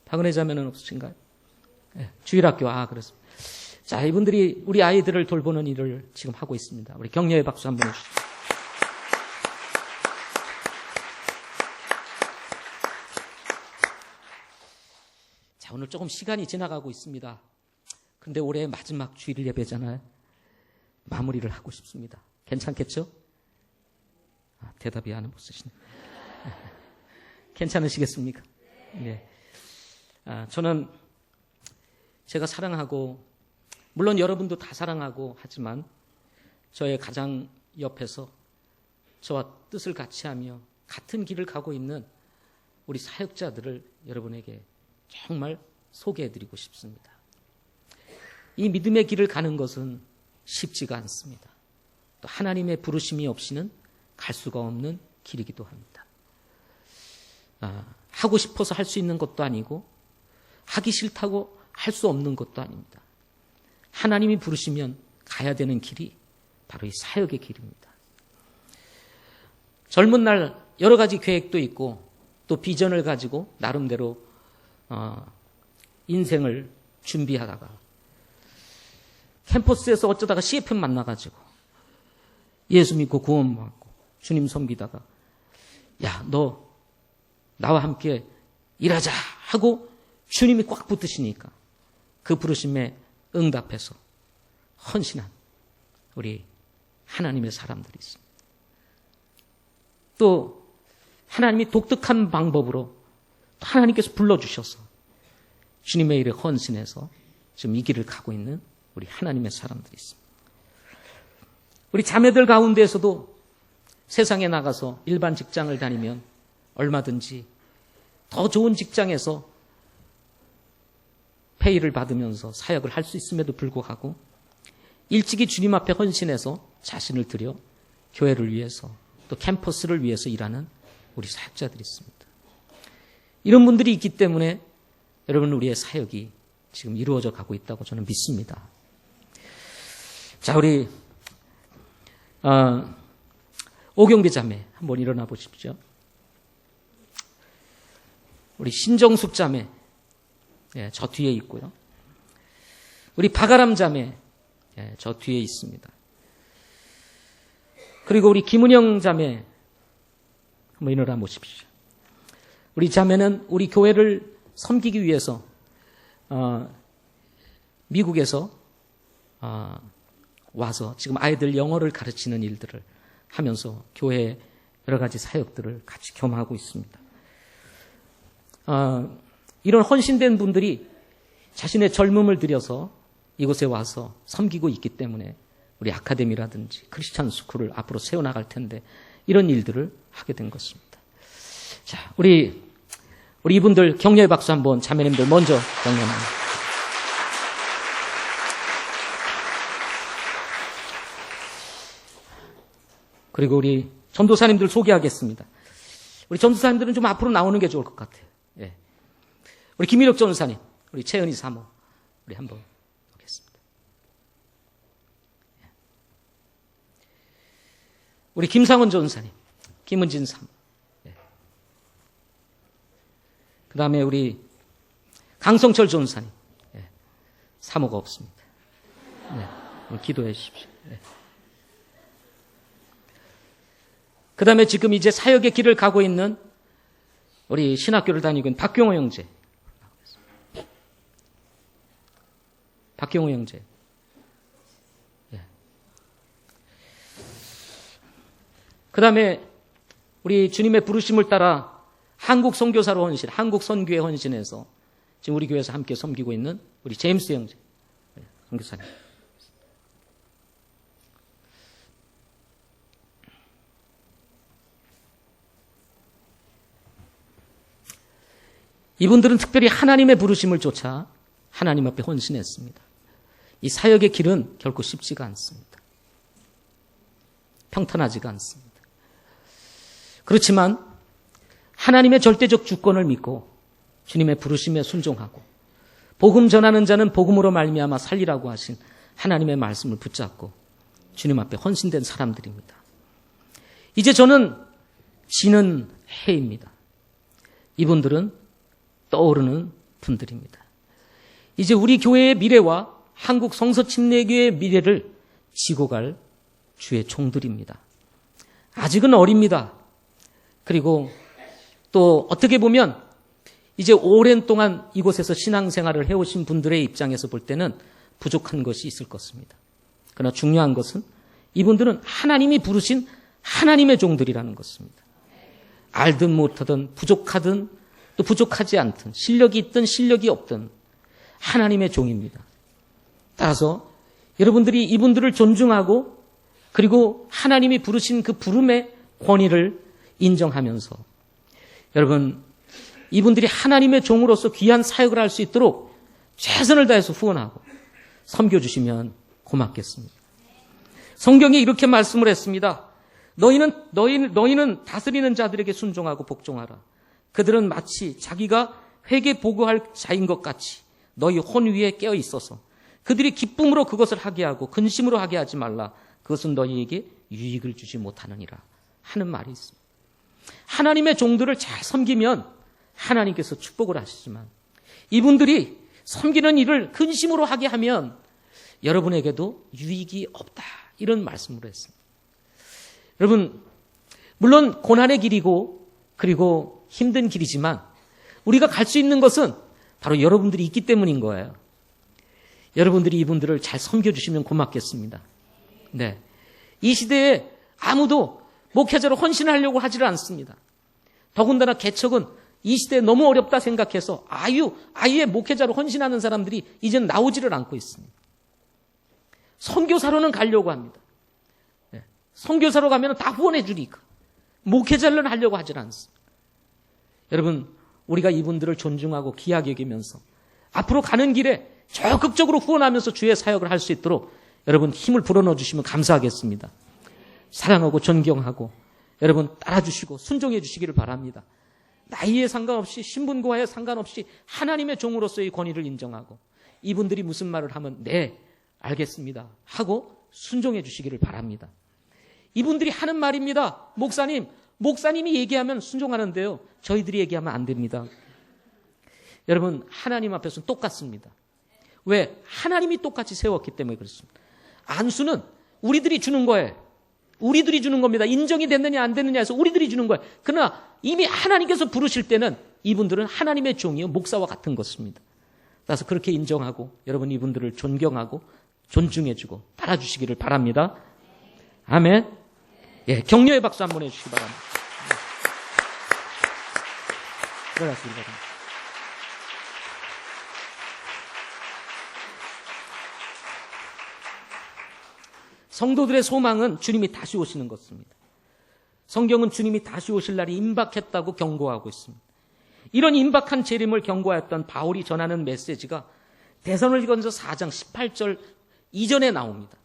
박은혜 자매는 없으신가요? 예, 주일학교, 그렇습니다. 자, 이분들이 우리 아이들을 돌보는 일을 지금 하고 있습니다. 우리 격려의 박수 한번 해주시죠. 자, 오늘 조금 시간이 지나가고 있습니다. 근데 올해 마지막 주일 예배잖아요. 마무리를 하고 싶습니다. 괜찮겠죠? 대답이 안 없으시네. 괜찮으시겠습니까? 네. 저는 제가 사랑하고 물론 여러분도 다 사랑하고 하지만 저의 가장 옆에서 저와 뜻을 같이 하며 같은 길을 가고 있는 우리 사역자들을 여러분에게 정말 소개해드리고 싶습니다. 이 믿음의 길을 가는 것은 쉽지가 않습니다. 또 하나님의 부르심이 없이는 갈 수가 없는 길이기도 합니다. 하고 싶어서 할 수 있는 것도 아니고 하기 싫다고 할 수 없는 것도 아닙니다. 하나님이 부르시면 가야 되는 길이 바로 이 사역의 길입니다. 젊은 날 여러 가지 계획도 있고 또 비전을 가지고 나름대로 인생을 준비하다가 캠퍼스에서 어쩌다가 CFM 만나가지고 예수 믿고 구원받고 주님 섬기다가 야, 너 나와 함께 일하자 하고 주님이 꽉 붙으시니까 그 부르심에 응답해서 헌신한 우리 하나님의 사람들이 있습니다. 또 하나님이 독특한 방법으로 하나님께서 불러주셔서 주님의 일에 헌신해서 지금 이 길을 가고 있는 우리 하나님의 사람들이 있습니다. 우리 자매들 가운데에서도 세상에 나가서 일반 직장을 다니면 얼마든지 더 좋은 직장에서 페이를 받으면서 사역을 할 수 있음에도 불구하고 일찍이 주님 앞에 헌신해서 자신을 들여 교회를 위해서 또 캠퍼스를 위해서 일하는 우리 사역자들이 있습니다. 이런 분들이 있기 때문에 여러분 우리의 사역이 지금 이루어져 가고 있다고 저는 믿습니다. 자, 우리 오경배 자매 한번 일어나 보십시오. 우리 신정숙 자매 저 뒤에 있고요. 우리 박아람 자매 저 뒤에 있습니다. 그리고 우리 김은영 자매 한번 일어나 보십시오. 우리 자매는 우리 교회를 섬기기 위해서 미국에서 와서 지금 아이들 영어를 가르치는 일들을 하면서 교회 여러 가지 사역들을 같이 겸하고 있습니다. 이런 헌신된 분들이 자신의 젊음을 들여서 이곳에 와서 섬기고 있기 때문에 우리 아카데미라든지 크리스찬 스쿨을 앞으로 세워나갈 텐데 이런 일들을 하게 된 것입니다. 자, 우리 이분들 격려의 박수 한번 자매님들 먼저 격려합니다. 그리고 우리 전도사님들 소개하겠습니다. 우리 전도사님들은 좀 앞으로 나오는 게 좋을 것 같아요. 예. 우리 김일혁 전도사님, 우리 최은희 사모, 우리 한번 보겠습니다. 예. 우리 김상원 전도사님, 김은진 사모. 예. 그 다음에 우리 강성철 전도사님, 예. 사모가 없습니다. 네. 기도해 주십시오. 예. 그 다음에 지금 이제 사역의 길을 가고 있는 우리 신학교를 다니고 있는 박경호 형제. 박경호 형제. 예. 그 다음에 우리 주님의 부르심을 따라 한국 선교사로 헌신, 한국 선교에 헌신해서 지금 우리 교회에서 함께 섬기고 있는 우리 제임스 형제. 예. 선교사님. 이분들은 특별히 하나님의 부르심을 쫓아 하나님 앞에 헌신했습니다. 이 사역의 길은 결코 쉽지가 않습니다. 평탄하지가 않습니다. 그렇지만 하나님의 절대적 주권을 믿고 주님의 부르심에 순종하고 복음 전하는 자는 복음으로 말미암아 살리라고 하신 하나님의 말씀을 붙잡고 주님 앞에 헌신된 사람들입니다. 이제 저는 지는 해입니다. 이분들은 떠오르는 분들입니다. 이제 우리 교회의 미래와 한국 성서침례교회의 미래를 지고 갈 주의 종들입니다. 아직은 어립니다. 그리고 또 어떻게 보면 이제 오랜 동안 이곳에서 신앙생활을 해오신 분들의 입장에서 볼 때는 부족한 것이 있을 것입니다. 그러나 중요한 것은 이분들은 하나님이 부르신 하나님의 종들이라는 것입니다. 알든 못하든 부족하든 또 부족하지 않든 실력이 있든 실력이 없든 하나님의 종입니다. 따라서 여러분들이 이분들을 존중하고 그리고 하나님이 부르신 그 부름의 권위를 인정하면서 여러분 이분들이 하나님의 종으로서 귀한 사역을 할 수 있도록 최선을 다해서 후원하고 섬겨주시면 고맙겠습니다. 성경이 이렇게 말씀을 했습니다. 너희는 다스리는 자들에게 순종하고 복종하라. 그들은 마치 자기가 회개 보고할 자인 것 같이 너희 혼 위에 깨어 있어서 그들이 기쁨으로 그것을 하게 하고 근심으로 하게 하지 말라. 그것은 너희에게 유익을 주지 못하느니라 하는 말이 있습니다. 하나님의 종들을 잘 섬기면 하나님께서 축복을 하시지만 이분들이 섬기는 일을 근심으로 하게 하면 여러분에게도 유익이 없다. 이런 말씀으로 했습니다. 여러분 물론 고난의 길이고 그리고 힘든 길이지만 우리가 갈 수 있는 것은 바로 여러분들이 있기 때문인 거예요. 여러분들이 이분들을 잘 섬겨주시면 고맙겠습니다. 네, 이 시대에 아무도 목회자로 헌신하려고 하지를 않습니다. 더군다나 개척은 이 시대에 너무 어렵다 생각해서 아예 목회자로 헌신하는 사람들이 이제는 나오지를 않고 있습니다. 선교사로는 가려고 합니다. 네, 선교사로 가면 다 후원해 주니까 목회자를 하려고 하질 않습니다. 여러분 우리가 이분들을 존중하고 귀하게 여기면서 앞으로 가는 길에 적극적으로 후원하면서 주의 사역을 할 수 있도록 여러분 힘을 불어넣어 주시면 감사하겠습니다. 사랑하고 존경하고 여러분 따라주시고 순종해 주시기를 바랍니다. 나이에 상관없이 신분과에 상관없이 하나님의 종으로서의 권위를 인정하고 이분들이 무슨 말을 하면 네 알겠습니다 하고 순종해 주시기를 바랍니다. 이분들이 하는 말입니다. 목사님이 얘기하면 순종하는데요. 저희들이 얘기하면 안 됩니다. 여러분 하나님 앞에서는 똑같습니다. 왜? 하나님이 똑같이 세웠기 때문에 그렇습니다. 안수는 우리들이 주는 거예요. 우리들이 주는 겁니다. 인정이 됐느냐 안 됐느냐에서 우리들이 주는 거예요. 그러나 이미 하나님께서 부르실 때는 이분들은 하나님의 종이요 목사와 같은 것입니다. 따라서 그렇게 인정하고 여러분 이분들을 존경하고 존중해주고 따라주시기를 바랍니다. 아멘. 예, 격려의 박수 한번 해주시기 바랍니다. 들어가시기 바랍니다. 성도들의 소망은 주님이 다시 오시는 것입니다. 성경은 주님이 다시 오실 날이 임박했다고 경고하고 있습니다. 이런 임박한 재림을 경고하였던 바울이 전하는 메시지가 데살로니가전서 4장 18절 이전에 나옵니다.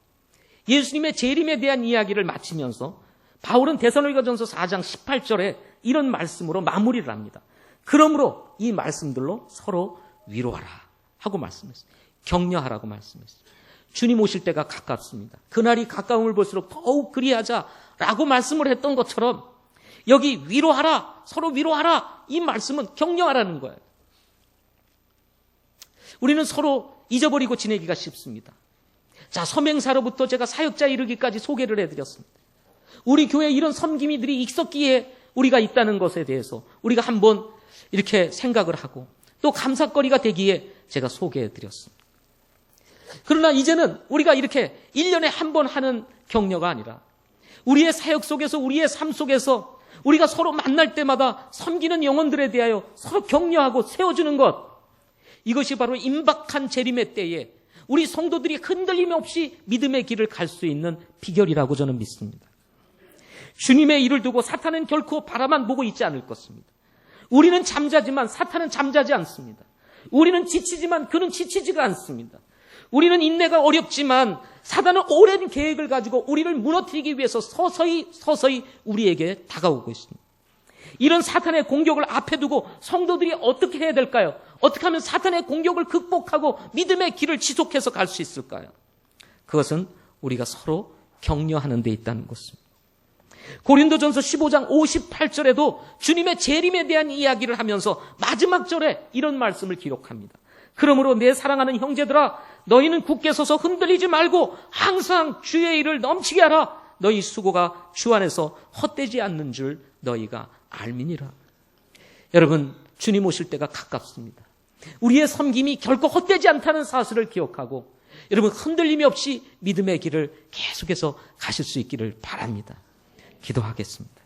예수님의 재림에 대한 이야기를 마치면서 바울은 데살로니가전서 4장 18절에 이런 말씀으로 마무리를 합니다. 그러므로 이 말씀들로 서로 위로하라 하고 말씀했어요. 격려하라고 말씀했어요. 주님 오실 때가 가깝습니다. 그날이 가까움을 볼수록 더욱 그리하자라고 말씀을 했던 것처럼 여기 위로하라, 서로 위로하라, 이 말씀은 격려하라는 거예요. 우리는 서로 잊어버리고 지내기가 쉽습니다. 자, 섬행사로부터 제가 사역자에 이르기까지 소개를 해드렸습니다. 우리 교회에 이런 섬김이들이 있었기에 우리가 있다는 것에 대해서 우리가 한번 이렇게 생각을 하고 또 감사거리가 되기에 제가 소개해드렸습니다. 그러나 이제는 우리가 이렇게 1년에 한 번 하는 격려가 아니라 우리의 사역 속에서 우리의 삶 속에서 우리가 서로 만날 때마다 섬기는 영혼들에 대하여 서로 격려하고 세워주는 것, 이것이 바로 임박한 재림의 때에 우리 성도들이 흔들림 없이 믿음의 길을 갈 수 있는 비결이라고 저는 믿습니다. 주님의 일을 두고 사탄은 결코 바라만 보고 있지 않을 것입니다. 우리는 잠자지만 사탄은 잠자지 않습니다. 우리는 지치지만 그는 지치지가 않습니다. 우리는 인내가 어렵지만 사단은 오랜 계획을 가지고 우리를 무너뜨리기 위해서 서서히 우리에게 다가오고 있습니다. 이런 사탄의 공격을 앞에 두고 성도들이 어떻게 해야 될까요? 어떻게 하면 사탄의 공격을 극복하고 믿음의 길을 지속해서 갈 수 있을까요? 그것은 우리가 서로 격려하는 데 있다는 것입니다. 고린도전서 15장 58절에도 주님의 재림에 대한 이야기를 하면서 마지막 절에 이런 말씀을 기록합니다. 그러므로 내 사랑하는 형제들아, 너희는 굳게 서서 흔들리지 말고 항상 주의 일을 넘치게 하라. 너희 수고가 주 안에서 헛되지 않는 줄 너희가 알미니라. 여러분, 주님 오실 때가 가깝습니다. 우리의 섬김이 결코 헛되지 않다는 사실을 기억하고 여러분, 흔들림이 없이 믿음의 길을 계속해서 가실 수 있기를 바랍니다. 기도하겠습니다.